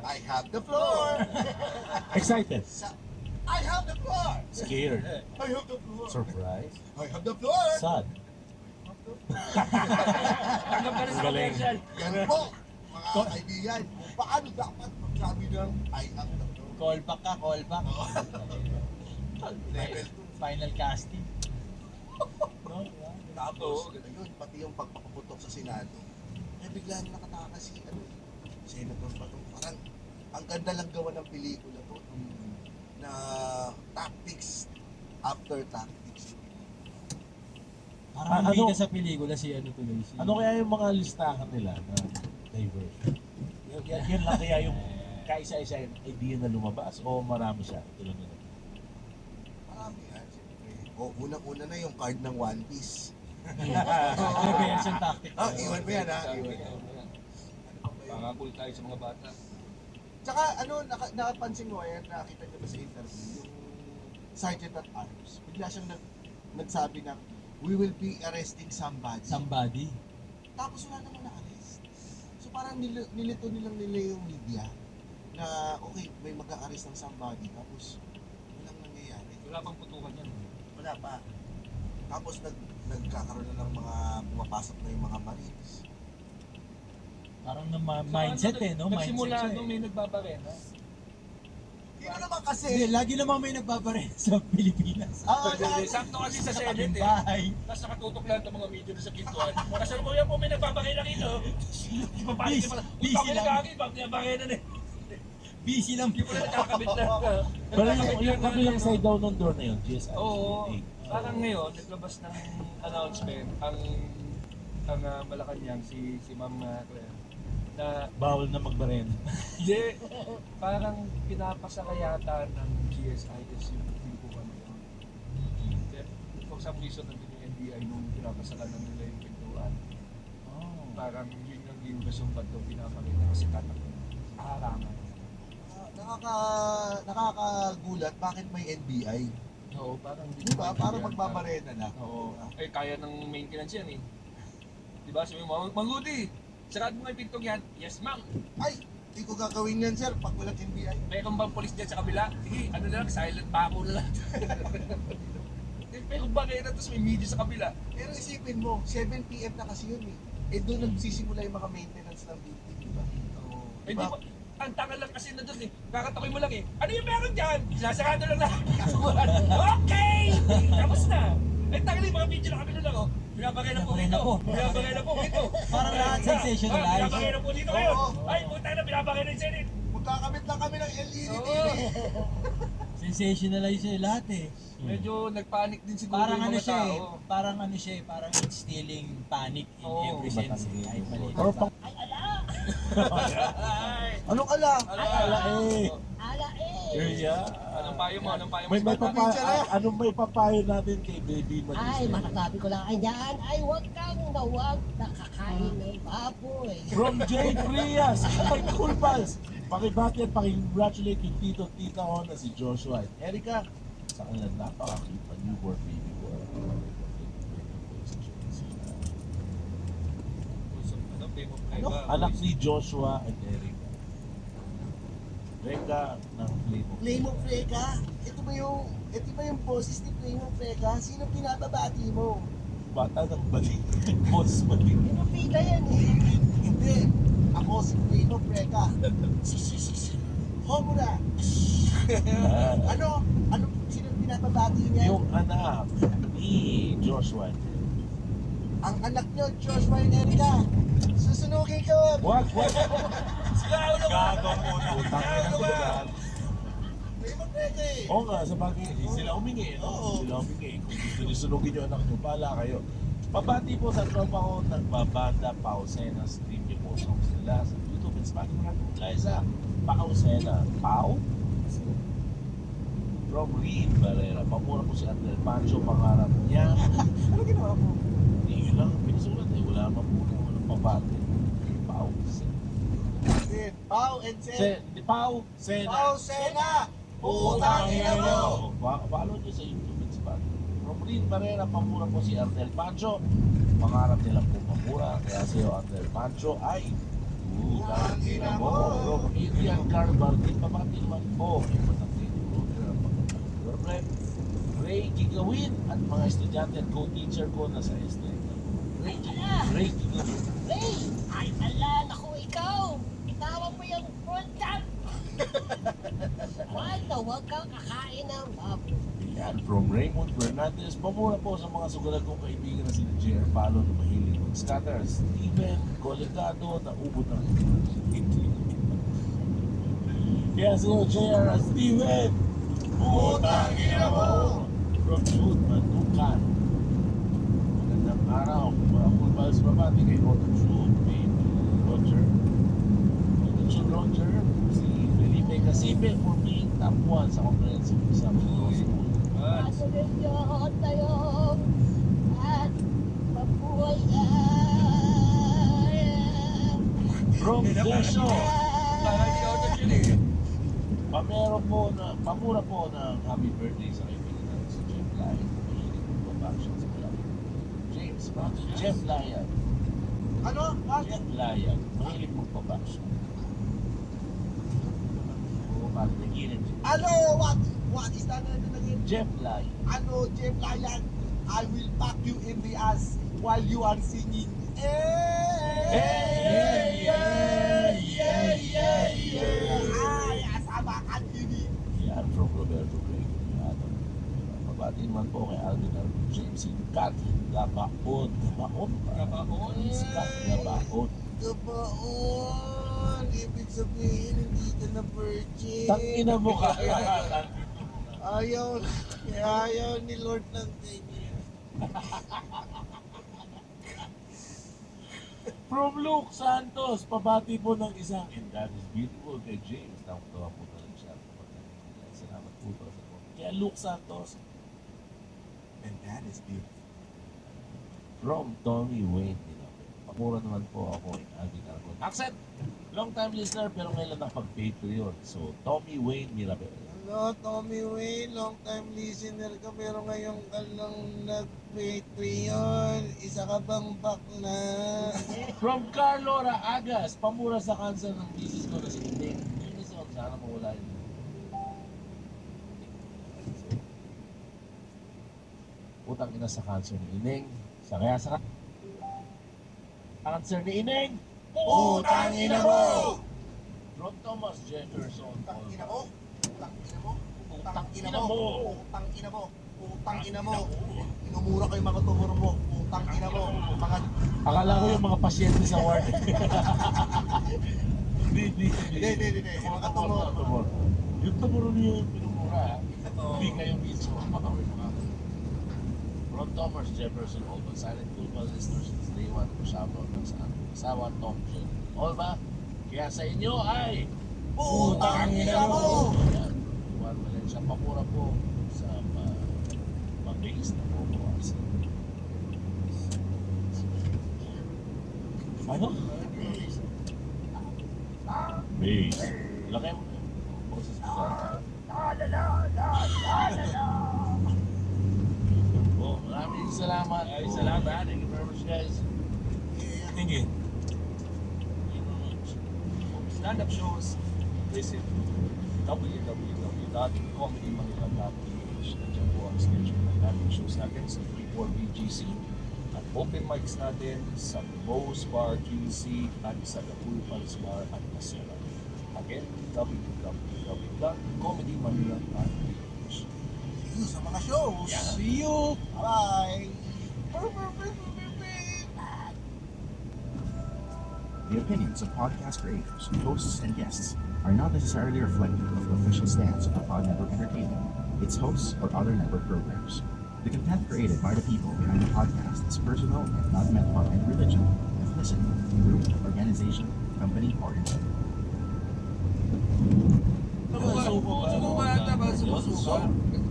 I have the floor. Excited. I have the floor. Scared. I have the floor. Surprised. I have the floor. Sad. Tanggap ka na sa Ang galing. commercial. Yan po, mga kaibigan. Paano dapat magsabi ng I have the floor? Call back ka, call back. Level 2. Final casting. Tapos, ayun, pati yung pagpapaputok sa Senado, bigla na nakatakas si Senator Bato. Parang, ang ganda lang gawa ng pelikula to. Na tactics after tactics. Parang Ano- bida sa pelikula si ano tuloy. Si... Ano kaya yung mga listahan nila na diversion? Yan lang kaya yung kaisa-isa yung idea na lumabas o marami siya? Tulad nila. Marami yan, siyempre. Unang-una na yung card ng One Piece. Reversion tactic. Iwan mo yan ha. Iwan. Pangakul tayo sa mga bata. Tsaka nakapansin mo yan, nakita niyo ba sa interview, yung Sergeant at Arms, bigla siyang nagsabi na, we will be arresting somebody. Somebody. Tapos wala naman na-arrest. So parang nilito nilang nila yung media na okay, may mag-a-arrest ng somebody tapos walang nangyayari. Wala pang putukan yan. Wala pa. Tapos nagkakaroon na ng mga pumapasok na yung mga Marines. Parang na mindset eh, no? Mindset Nagsimula siya nung eh. may nagbabarena. Hindi naman Hindi, kasi... lagi namang may nagbabaril sa Pilipinas. Sakto kasi sa Senate eh. Bahay. Tapos nakatutok lang ng mga media sa pintuan. Kasi mo yan po may nagbabarena rito. Di ba pala? Di ba Busy lang. nagkakit? Bakit nagbabarena na eh? Busy lang. Di ba na nakakabit na? Pero yung kabilang side daw ng door na yun, GSI. Oo. Parang ngayon, naglabas ng announcement ang ang Malacanang, si Ma'am Claire, na Bawal na magbarena. hindi, parang pinapasa ka yata ng GSIS yung pintuan nila. For some reason, nandun yung NBI nung pinapasa ka na nila yung pintuan. Oh. Parang yun yung gasong ba't daw pinapakita kasi tatakot. Harangan. Nakakagulat bakit may NBI. Oo, parang Di ba? Para magbabarena na. Oo. Eh, kaya ng maintenance yan eh. Di ba? Sabi mo, Manggudi, sarado mo nga yung pintong yan. Yes, ma'am. Ay, hindi ko gagawin yan, sir, pag walang NBI. Mayroon bang polis dyan sa kabila? Sige, ano na lang, silent pa ako na lang. Pero barena, tapos may media sa kabila. Pero isipin mo, 7 PM na kasi yun eh. Eh doon nagsisimula yung mga maintenance ng building, di ba? Oo. Eh, Diba? di ba? Ang tangal lang kasi na doon eh. Kakatakoy mo lang eh. Ano yung meron dyan? Sinasarado lang na. Okay! Tapos na. Eh, tangal yung mga video na kami lang oh. Binabagay na po ito. Binabagay na po ito. Parang lahat sensationalized. Binabagay na po dito ngayon. Oo. Ay, puta na, binabagay na yung Senate. Magkakamit lang kami ng LED Oo. TV. Sensationalize siya lahat eh. Medyo nagpanic din siguro Parang yung ano mga siya eh, tao. parang instilling panic in Oo. every sense. Kahit maliit. Or pang... Ay, ala! Ay! Anong ala? Ala eh. Ala eh! Area. Anong payo mo? Anong payo mo May sa bata? anong may papayo natin kay Baby Ay, Manisel? masasabi ko lang ay dyan, ay huwag kang nawag nakakain ng baboy. From Jade Frias, ay Cool Pals. Pakibati at pakicongratulate yung tito at tita ko na si Joshua at Erica sa kanilang napaka-cute na newborn baby boy. Ano, pay mo play Ano? ba? Anak ni Joshua at Erica. Reka ng Playbook. Play mo, Freka. Ito ba yung boses ni Play mo, Freka? Sino pinapabati mo? Bata ng balik. Boss balik. Pinupita yan eh. Hindi. Ako si Play mo, Freka. Homura. Ano, sino pinapabati niya? Yung anak ni Joshua. Ang anak niyo, Joshua and Erica. Susunugin ko. Wag! Sigaw na ba? Gagawin mo na. Sigaw na ba? Play mo, Freka eh. Oo nga, sa bagay, sila humingi, no? Oo. Sila humingi. Kung gusto niyo sunugin yung anak niyo, pala kayo. Pabati po sa tropa ko, nagbabanda, Pausena, stream niyo po songs nila sa YouTube and Spotify. Maraming mula sa Pausena. Pau? From Reed Barrera. Pamura po si Andel Pancho, pangarap niya. Ano ginawa mo? Hindi, yun lang ang pinasulat eh. Wala man po, walang pabati. Pau. Sin. Pau and Sen. Pau, Sena. Pau, Sena. Putang ina mo. Follow nyo sa YouTube and Spotify. From Reed Barrera, pamura po si Ardel Pancho. Pangarap nila po pamura. Kaya sa'yo, Ardel Pancho ay utang ina mo. From Indian Car Bargain, pabati naman po. May matangkin Ray Gigawin at mga estudyante at co-teacher ko na sa ST. Ray Gigawin. Ray! Ay, ala! Naku, ikaw! Itawag mo yung frontal! Huwag na huwag kang kakain ng baboy. Yan, from Raymond Fernandez, pamura po sa mga sugalag kong kaibigan na sila JR Palo na mahilig mag-scatter, Steven Colegado na ubod ng Kaya sa'yo, JR at Steven! Putang ina mo! From Jude Mandukan. Magandang araw, mga football sa babati kay Otto Jude, kay Roger. Otto Jude Roger, si Felipe Casipe for being top 1 sa comprehensive exam sa law school. Patuloy yun tayo at mabuhay na. From Desho, Parang hindi ako nag-chili. pamura po ng happy birthday sa kaibigan natin si Jeff Lyon. Mahilig po ba siya sa Malaki? James, Jeff Lyon. Ano? Jeff Lyon. Mahilig po ba siya? Oo, bakit nagilit? Ano? What is that again? Jeff Lyon. Ano, Jeff Lyon? I will pack you in the ass while you are singing. Ay, asama ka dini. Yan, from Roberto Greg. Mabati naman po kay Alvin Arvin James. Si Kat Gabaon. Gabaon ba? Gabaon? Si Kat Gabaon. Gabaon. Ibig sabihin, hindi ka na virgin. Tangina mo ka. Ayaw, ni Lord ng ganyan. From Luke Santos, pabati po ng isang and that is beautiful kay James. Tawa po talaga siya. Salamat po sa po. Kaya Luke Santos, And that is beautiful. from Tommy Wayne. Pamura naman po ako in Alvin Argon. Accent! Long time listener pero ngayon lang nakapag-Patreon. So, Tommy Wayne Mirabel. Hello, Tommy Wayne. Long time listener ka pero ngayon ka lang nag-Patreon. Isa ka bang bakla? From Carlo Raagas, pamura sa cancer ng misis ko na si Indeng. Unison, sana mawala yun. Utang ina sa cancer ni Ineng. Sa kaya sa cancer ni Ineng. Utang ina mo! From Thomas Jefferson. Utang ina mo? Utang ina mo? Utang ina mo. Utang ina mo? Utang ina mo? Inumura ko yung mga tumor mo. Utang ina mo? Mga... Akala ko yung mga pasyente sa ward. Hindi. Hindi. Mga tumor. Yung tumor niyo yung pinumura. Hindi kayo mismo. From Thomas Jefferson, all the silent global listeners since day one ko shoutout ng sa aming asawa, Tom Jen. All ba? Kaya sa inyo ay Utang ina mo! Ayan. Juan Valencia, pamura po sa mabilis na bubukas. Ano? Base. Laki mo. Boses mo sa Oh, maraming salamat. Ay, salamat. Thank you very much, guys. Thank you. Stand-up shows, visit www.comedymanila.ph. Nandiyan po ang schedule ng ating shows natin sa 34 BGC at open mics natin sa Moe's Bar QC at sa The Cool Pals Bar at Casera. Again, www.comedymanila.ph. See you sa mga shows. See you! Bye! The opinions of podcast creators, hosts, and guests are not necessarily reflective of the official stance of the Pod Network Entertainment, its hosts, or other network programs. The content created by the people behind the podcast is personal and not meant for any religion, ethnicity, group, organization, company, or intent.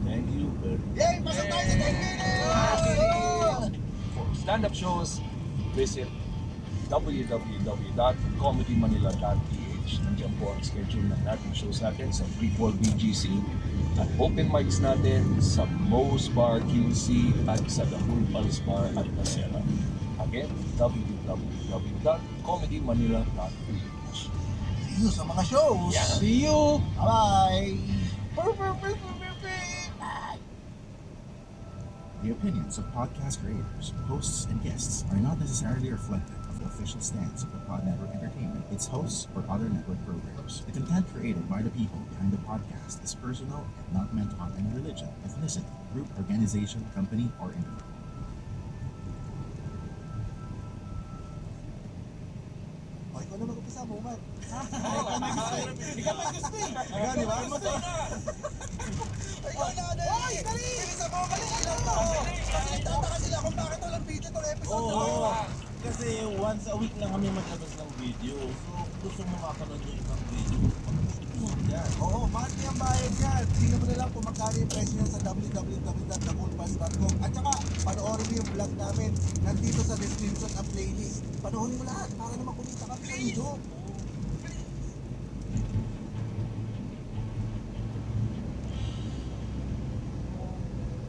Thank you very much. Yay! Pasok tayo sa 10 minutes! For stand-up shows, visit www.comedymanila.ph. Nandiyan po ang schedule ng ating shows natin sa 34 BGC at open mics natin sa Moe's Bar QC at sa The Cool Pals Bar at Casera. Again, www.comedymanila.ph. See you sa mga shows. See you! Bye! The opinions of podcast creators, hosts, and guests are not necessarily reflective of the official stance of the Pod Network Entertainment, its hosts, or other network programs. The content created by the people behind the podcast is personal and not meant on any religion, ethnicity, group, organization, company, or entity. O, ikaw na mag-upisa mo, man. Ikaw may gusto eh. Ikaw, di ba? Ikaw na, dali! Bilisan mo, kalimutan mo! Tataka sila kung bakit walang video itong episode na to. Kasi once a week lang kami maglabas ng video. So, gusto mo makapanood yung ibang video. Yan. Oo, monthly ang bayad yan. Tingnan mo na lang kung magkano yung presyo yan sa www.thecoolpals.com. At saka, panoorin mo yung vlog namin. Nandito sa description at playlist. Panoorin mo lahat para naman kumita kami sa YouTube.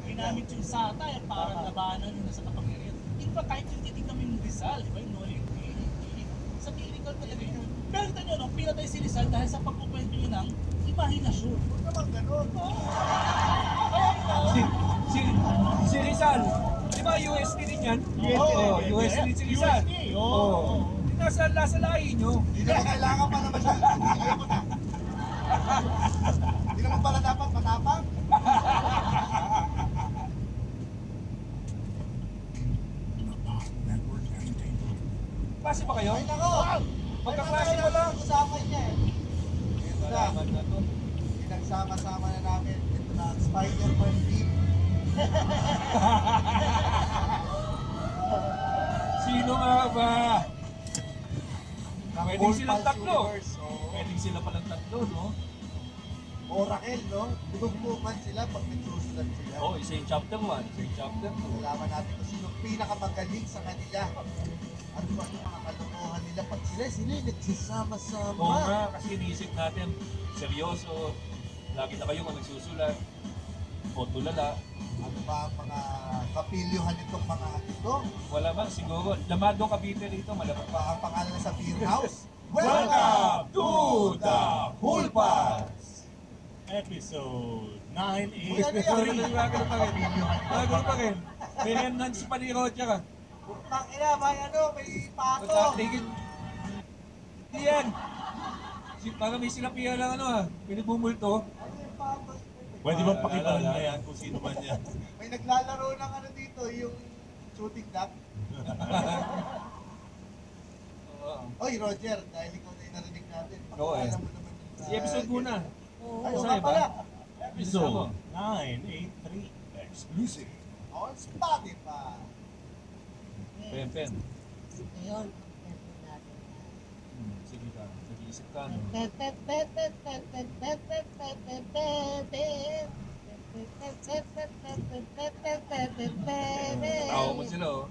Ginamit yung satire para labanan nyo na sa kapangyarihan. Hindi ba kahit yung titignan mo yung Rizal, di ba yung Noel? Sa clinical talaga yun. Pero ito nyo, no, pinatay si Rizal dahil sa pagkukwento nyo ng imahinasyon. Huwag naman ganun. Si Rizal, di ba UST din yan? Oo, UST din si Rizal. Oo. Nasa lahi nyo. Hindi naman kailangan pa naman siya. Ayaw ko na. Hindi naman pala dapat matapang. Network Entertainment. Klase ba kayo? Ay, nako! Magkaklase mo lang. Usapan niya eh. Ito na. Salamat na to. Pinagsama-sama na namin. Ito na ang Spider-Man team. Sino nga ba? Pwedeng Full silang Pulse tatlo. Universe, oo. Pwedeng sila palang tatlo, no? Oracle, no? Dinugtungan sila pag nagsusulat sila. Oo, isa yung chapter 1, isa yung chapter 2. Malaman natin kung sino pinakamagaling sa kanila. At kung ano mga kalokohan nila pag sila yung nagsasama-sama. Oo nga, kasi iniisip natin, seryoso, lagi na kayo kung nagsusulat, o tulala. Ano ba ang mga kapilyuhan nitong mga ito? Wala ba? Siguro, Lamado Cavite rito, Ano malapit ba ang pangalan sa beer house? Welcome to the Full Pulse! Episode Uy, ano 983. yan? Gagano pa rin. Gagano pa rin. May enhance pa ni Rocha ka. Putang ina, may ano, may pato. Pagkatigil. Hindi yan. Parang may sinapihan lang ano pinagbumulto. Ano yung pato? Pwede bang pakitaan Wala. na yan kung sino man yan? May naglalaro ng ano dito, yung shooting duck. Oy, Roger, dahil ikaw na yung narinig natin, Oo, eh. pakilala mo naman yung, Si episode muna. Ay, Isa, oo nga iba? pala. Episode 983. Exclusive. On Spotify. Pen, pen. Ngayon, pagkento natin. Sige ka. Nag-iisip ka. No? Tawa mo sila oh.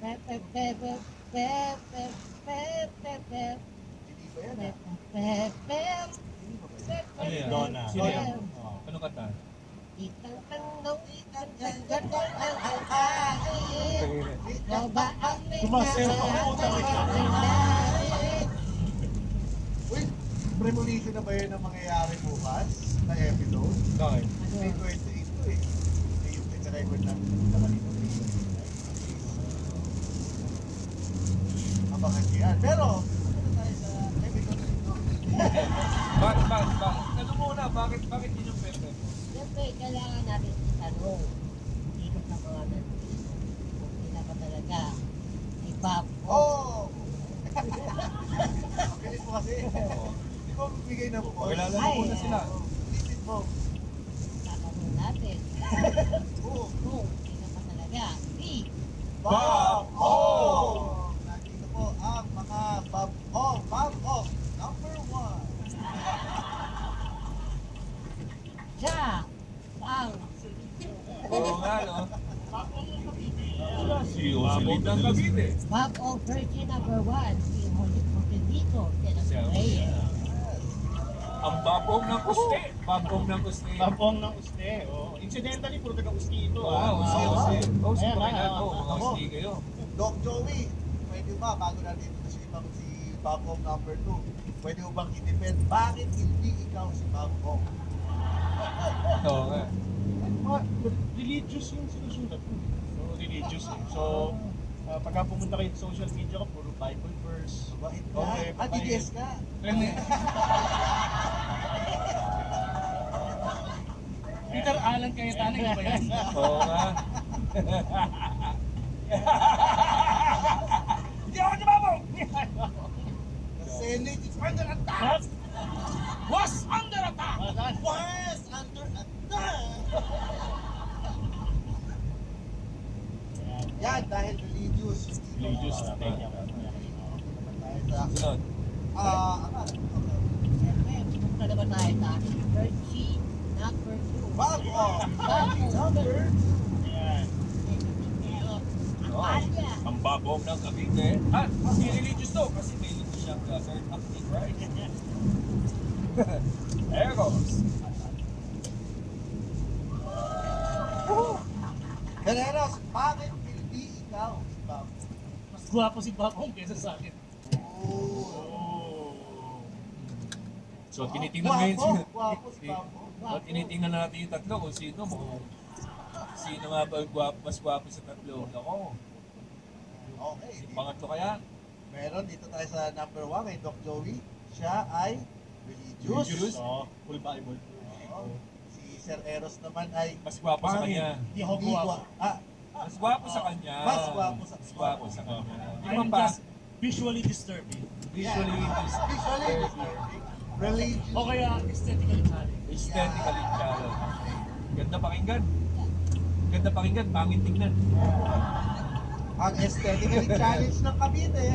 Hindi ba yan? Ano yan? Donna. Sino yan? Oh. Anong kanta? Ikang tanong, ikang gandang ang akin. Ikaw ba ang Tumasayaw ka po, Uy, premonition na ba yun ang mangyayari bukas na episode? Bakit? May 28 to eh. Kasi yung record natin sa kanina. Abangan niyo yan. Pero, ano tayo sa episode na ito? Bakit? Ano muna? Bakit yun yung pepe? Siyempre, kailangan natin itanong dito sa mga nandito kung sila ba talaga si Bob Oh! Pilit mo kasi. Di ba magbigay ng pause? Pakilala mo Ay, muna sila. Pilit mo. Tatanong natin Oh! kung sila ba talaga si Bob Ong! Nandito po ang mga Bob Ong. Bob Ong, number 1. siya ang Oo nga, no? Si Babog ng Cavite. Bob Ong Virgin number 1 si Holy Portedito de los Siya. Reyes. Ang babong ng kuste. Babong ng kuste. Pampong ng uste. Oh. Incidentally, puro taga-usti ito. Oo, usti. Usti Ayan, pa rin ah, ako. Mga ako. usti kayo. Doc Joey, pwede ba, bago natin ito si ibang si Bob Ong number 2, pwede mo bang i-defend bakit hindi ikaw si Bob Ong? Oo nga. Religious yung sinusulat ko. So, religious eh. So, pagka pumunta kayo sa social media ko, puro Bible verse. Mabait ka? Okay, Ah, DJs ka? Peter Allen Cayetano, ba yan? Oo nga. Hindi ako nababong! The Senate is under attack! Was under attack! Was under attack! Yan, dahil religious. Religious na tayo. Naman tayo sa... Sunod. Siyempre, pupunta naman tayo sa Virgin number 2. Bob Ong! Bob Ong Number Ayan. Alia. Ang babong ng Cavite. At si religious to kasi may linis siyang third acting, right? Eros. Guerreros, bakit hindi ikaw si Bob? Mas gwapo si Babong kaysa sa akin. Oh. So tinitingnan ngayon si... Gwapo si Bob Ong. So, tinitingnan natin yung tatlo kung sino mo. Sino nga ba ang mas gwapo sa tatlo? Ako. Okay, Yung pangatlo kaya? meron dito tayo sa number 1 kay Doc Joey. Siya ay religious. Religious? So, full Bible. Oo. Si Sir Eros naman ay Mas gwapo sa kanya. Hindi ako gwapo. Mas gwapo sa kanya. Mas gwapo sa- Mas gwapo sa kanya. Hindi I'm naman pa. just visually disturbing. Visually, visually disturbing. Religious. O kaya aesthetically challenging. aesthetically challenged. Ganda pakinggan. Ganda pakinggan, pangit tingnan. Ang aesthetically challenged ng Cavite.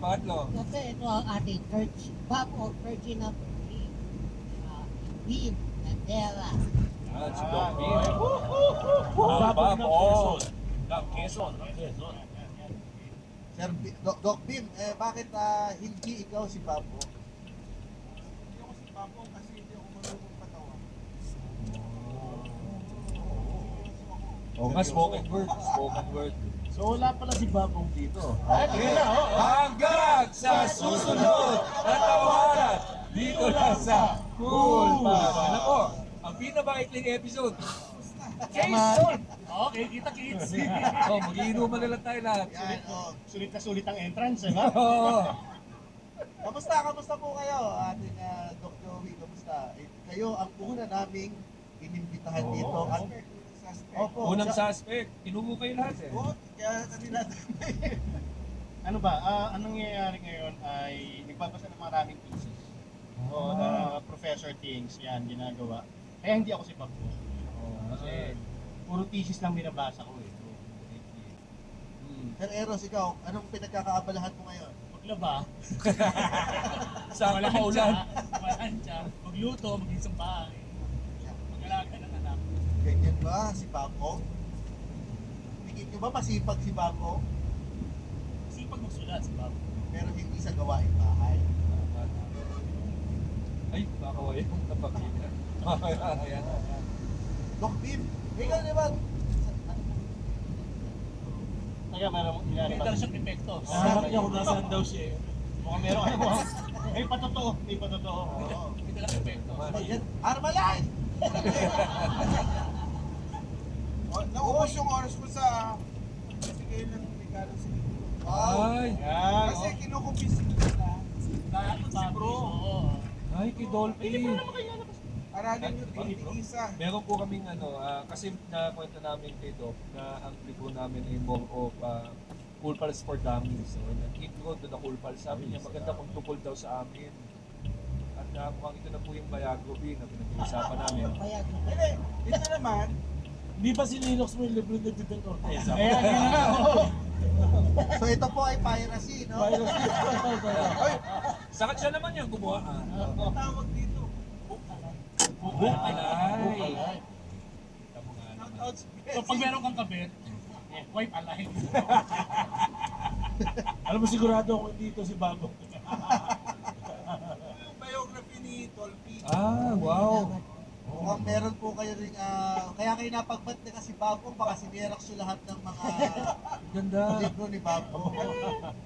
pangatlo. Kasi ito ang ating Bob of Virgin number 3. Beam Nandera. Si Doc Bean. Babog ng Quezon. Doc Quezon. Quezon. Sir Doc Bim, bakit hindi ikaw si Papo? Hindi ako si Papo kasi hindi ako marunong patawa. Oh, nga, spoken word. Spoken word. So wala pala si Babong dito. Hanggang sa susunod na tawanan dito lang sa Cool Papa. Nako, ang pinamaikling episode. Jason! Okay, kita kids. Oh, magiinuman na lang tayo lahat. Yan, oh. Sulit na sulit ang entrance, eh, ba? Oo. Kamusta po kayo, ating Doc Joey? Kamusta? Kayo ang una naming inimbitahan dito. Opo. Unang suspect, tinubo kayo lahat eh. Oo, kaya kanila. Ano ba, anong nangyayari ngayon ay nagbabasa ng maraming thesis. So, the professor things, yan, ginagawa. Kaya hindi ako si Pablo. Kasi puro thesis lang binabasa ko eh. So, Sir Eros, ikaw, anong pinagkakaabalahan mo ngayon? maglaba, Sa kaulan. malansya, magluto, mag-isang bahay, mag-alaga ng anak. Ganyan ba si Papo? Tingin nyo ba masipag si Papo? Sipag magsulat si Pablo. Pero hindi sa gawaing bahay. Ay, makaway yung tapakita. Ayan. Doc Bim, ikaw naman. Kaya meron inari pa. May siyang epekto. Hanap niya kung nasaan daw siya. Mukhang meron ano mo. May patotoo, may patotoo. May dalang epekto. Ayan, Armalay! Naubos yung oras ko sa bigay ng regalo sa inyo. Wow! Ay, Yan. Kasi kinukumpis ko sila. Lahat si bro. ay, kay Dolphy. Aralin nyo isa. Meron po kaming kasi nakwento namin kay Doc na ang ligo namin ay more of Cool Pals for Dummies. So, nag-intro to the Cool Pals. Sabi niya, maganda kung tukol daw sa amin. At mukhang ito na po yung biography na pinag-uusapan namin. Bayag. Hindi, ito naman, Hindi pa sinilox mo yung libro ni Vivian Orteza. Kaya yun na. So ito po ay piracy, no? Sakat siya naman yung gumawa. ang tawag dito, Alay. shoutouts. So pag meron kang kabit, wipe alive. Alam mo sigurado ako dito si Babong. Yung biography ni Dolphy. Ah, wow. Mukhang meron po kayo rin, kaya kayo napagbat na kasi Babong, baka sinerak siya lahat ng mga Ganda. libro ni Babong.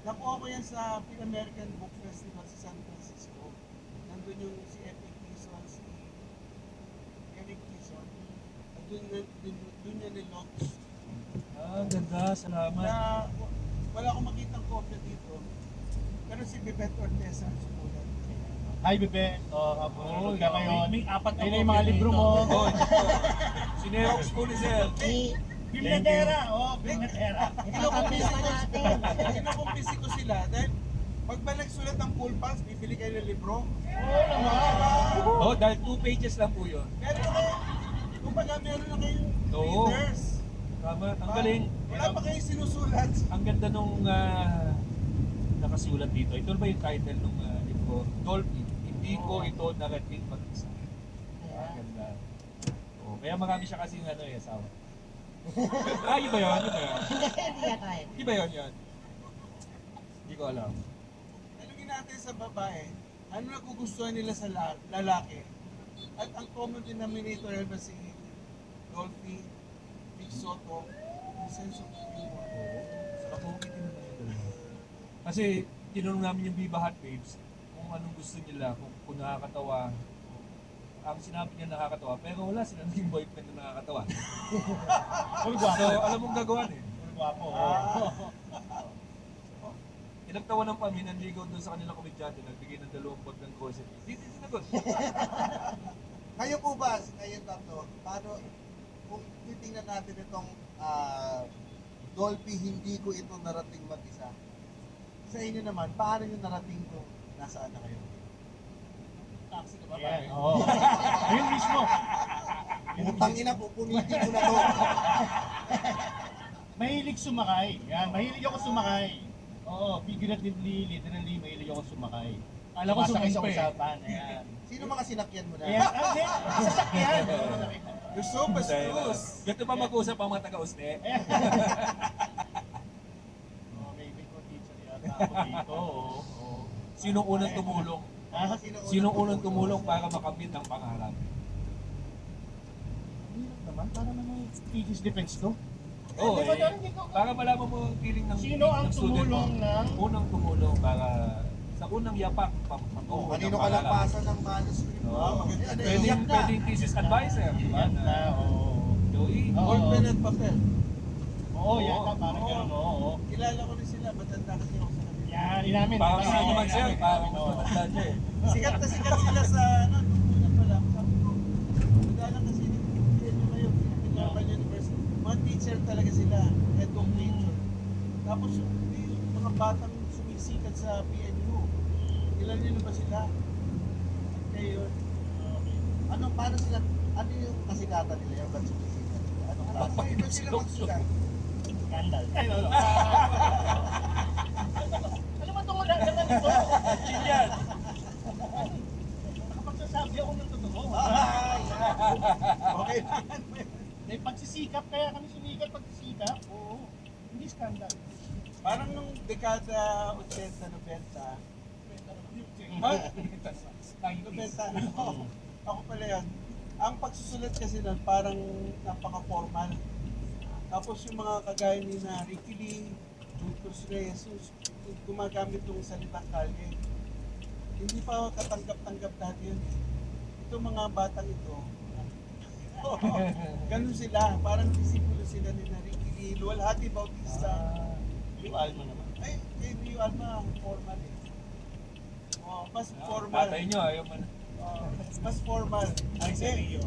Nakuha ko yan sa Pan-American Book Festival sa San Francisco. Nandun yung si Epic Quezon, si Eric Quezon. Doon niya nilox. Ah, ganda. Salamat. Na wala akong makitang kopya dito. Pero si Bebet Orteza ang sumulat. Hi Bebe. Nanonood ka ngayon. May apat na Ayun na yung mga libro mo. Oh, Sinerox po ni Sir. Bibliotera. Bibliotera. Ipapabili pa natin. Kinukumpisi ko sila dahil pag ba nagsulat ng Cool Pals, bibili kayo ng libro. Oh, dahil 2 pages lang po yun. Pero kumbaga meron na kayong Oo. readers. Tama. Ang galing. Wala pa kayong sinusulat. Ang ganda nung nakasulat dito. Ito ba yung title nung libro? Dolphy. Hindi ko ito narating mag-isa. Ganda. Oh, kaya marami siya kasing asawa. Yun ba yun? Yun ba yun? Hindi ka tayo. Di ba yun yun? Hindi ko alam. Tanungin natin sa babae, ano nagugustuhan nila sa lalaki? At ang common denominator ay ba si Dolphy, Big Soto, yung sense of humor. Saka pogi din naman yung dalawa. Kasi tinanong namin yung Viva Hot Babes kung anong gusto nila, kung nakakatawa. Ang sinabi niya nakakatawa, pero wala sila naging boyfriend na nakakatawa. So, alam mong gagawan eh. Guwapo. Inagtawa ng kami, nanligaw doon sa kanilang komedyante, nagbigay ng 2 bag ng grocery. Hindi sinagot. Kayo po ba, kayo tatlo, paano, kung titingnan natin itong Dolphy, hindi ko ito narating mag-isa. Sa inyo naman, paano nyo narating kung nasaan na kayo? Taxi ka ba? Yan. Oo. Ayun mismo. Utang ina, pupunitin ko na to. Mahilig sumakay. Yan, mahilig ako sumakay. Oo, figuratively, literally, mahilig ako sumakay. Alam ko Sumasakay sa sumampa eh. usapan, ayan. Sino mga sinakyan mo na? Ayan, hindi, sasakyan. You're so bastos. Ganito ba mag-usap ang mga taga-Usne? Oh, maybe ko teacher yata ako dito. Oo. Sinong unang tumulong? Sinong unang tumulong para makamit ang pangarap? Hirap naman, para naman thesis defense to. Oo, Di ba, eh. Darren, hindi ko- Para malaman mo ang feeling ng Sino ang ng student mo. tumulong ng... Unang tumulong para sa unang yapak. Kanino ka lang pasa ng manuscript mo? Oo. Maganda Pwedeng thesis advisor, di ba? Yan na, oo. Joey. Oo. All pen and papel. Oo, yata, parang gano'n, oo. Kilala ko rin sila, matanda kasi ako sa kanila. Yan, inamin. Parang Inamin. sino naman sir, parang Oo. matanda siya eh. Sikat na sikat sila sa ano, nung una pa lang. Sabi ko, madala kasi pinipilihan nyo ngayon, Philippine University. Mga teacher talaga sila, head of nature. Tapos yung mga batang sumisikat sa PNU, ilan nyo ba sila? Kayo, Paano sila, ano yung kasikatan nila yung ba't sumisikat sila? Anong klase? iba sila magsulat. Scandal. Ay, no, no. Ano ba itong lahat naman ito? Yan. Nakapagsasabi ako ng totoo. Okay. May pagsisikap, kaya kami sumikat pagsisikap. Oo. Hindi scandal. Parang nung dekada 80-90, ako pala yan. Ang pagsusulat kasi nun parang napaka-formal. Tapos yung mga kagaya ni na Ricky Lee, Jude Cruz Reyes, gumagamit ng salitang kalye. Hindi pa katanggap-tanggap dati yun eh. Itong mga batang ito, ganun sila, parang disipulo sila ni na Ricky Lee, Luwalhati Bautista. Yung Alma naman. Ay, yung Alma, formal eh. Mas formal. Tatay nyo, ayaw man. Mas formal. Ay, sa Rio.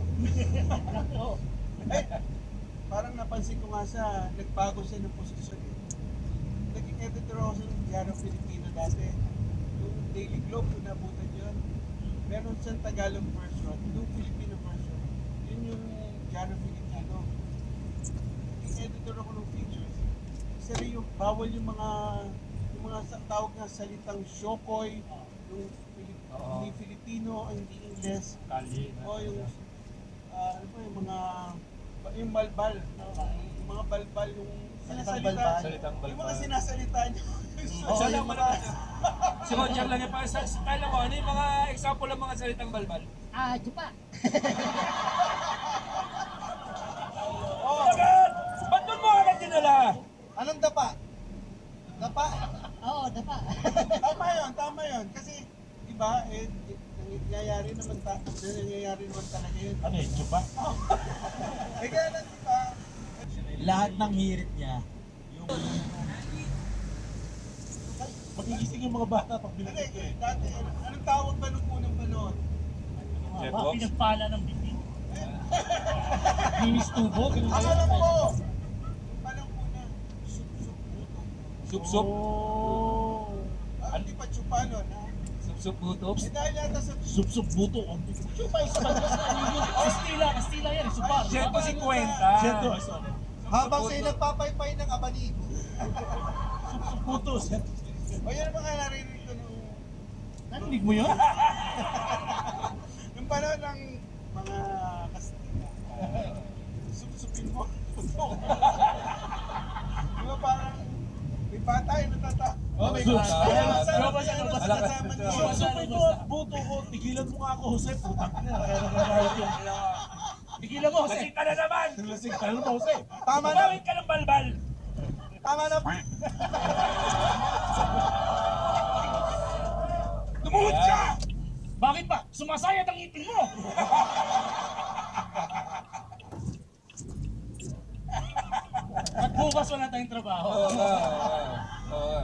Ay, parang napansin ko nga siya, nagbago siya ng posisyon eh. Naging editor ako sa Diario Filipino dati. Yung Daily Globe, kung nabutan yun. Meron siyang Tagalog version, yung Filipino version. Yun yung Diario Filipino. Naging editor ako ng features. Isa rin yung bawal yung mga tawag na salitang shokoy, yung hindi Filipino, hindi Ingles. Kalye. O yung ano pa yung balbal, yung mga balbal, yung sinasalita, Salitang balbal. yung mga sinasalita niyo. Isa lang mo naman. Si Roger lang yan. Sa style mo, ano yung mga example ng mga salitang balbal? Chupa. Agad! Ba't doon mo agad dinala? Anong dapa? Dapa? Oo, dapa. Tama yun. Kasi, di ba, nangyayari naman talaga yun. Ano yun, chupa? Kaya lang, di ba, Lahat ng hirit niya, yung Magigising yung mga bata pag hindi, binigay ko eh. dati, anong tawag ba nung unang panahon? Jetbox? Pinagpala ng bibig. Minis tubo, ganun Ang kayo. alam ko, yung panahon una, sup-sup buto. Sup-sup? Oh. Hindi pa chupa nun, ha? Sup-sup butops? Dahil yata sa Sup-sup buto. Chupa isa ba? Kastila yan, supar. 150. Siyento, sorry. Habang sa'yo nagpapaypay ng abanigo. Sup-sup buto. O yan ang mga naririnig ko nung Narinig mo yun? nung panahon ng mga Kastila. Sup-supin mo. Di ba parang may bata yung natata. Oh, may Sup- bata. Kasama niyo. Sup-supin ko, buto ko. Tigilan mo nga ako, Jose. Putang na. Kaya nagagalit yun. Tigilan mo, Jose. Lasing ka na naman! Lasing ka na, Jose. Tama na. Bawin ka ng balbal! Tama na. Lumuhod ka! Bakit ba? Sumasayad ang ngipin mo! At bukas wala tayong trabaho. Oo.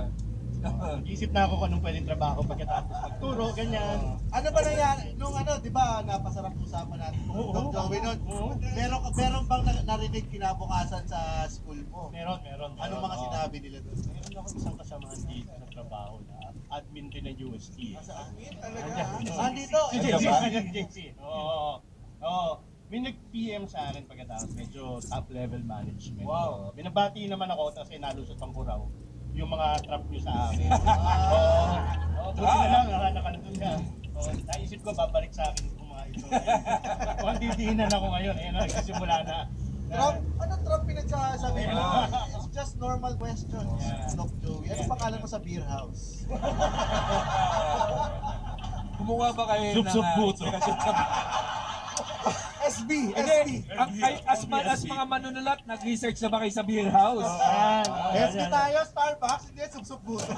Isip na ako kung anong pwedeng trabaho pagkatapos magturo, ganyan. Ano ba nangyari? Nung di ba, napasarap usapan natin Oo. Dr. Joey nun? Oo. Meron bang narinig kinabukasan sa school mo? Meron. Anong mga Oo. sinabi nila doon? Meron ako isang kasamahan dito sa trabaho na admin din ng UST. Yan talaga. ha? Andito. Si Andiyan JC, ba? si JC. Oo. May nag-PM sa akin pagkatapos, medyo top level management. Wow. Binabati naman ako, tapos nalusot ang kuraw. yung mga trap nyo sa akin. Oo, buti na lang, nakandun ka. Naisip ko, babalik sa akin yung mga ito. Kung didiinan ako ngayon, nagsisimula na. Trump, anong Trump pinagsasabi mo? It's just normal questions. Doc Joey, ano pangalan mo sa beer house? Kumuha ba kayo Sup-sup buto. SB, Hindi, SB. as mga manunulat, nag-research na ba kayo sa beer house? SB tayo, Starbucks, hindi, sup-sup buto.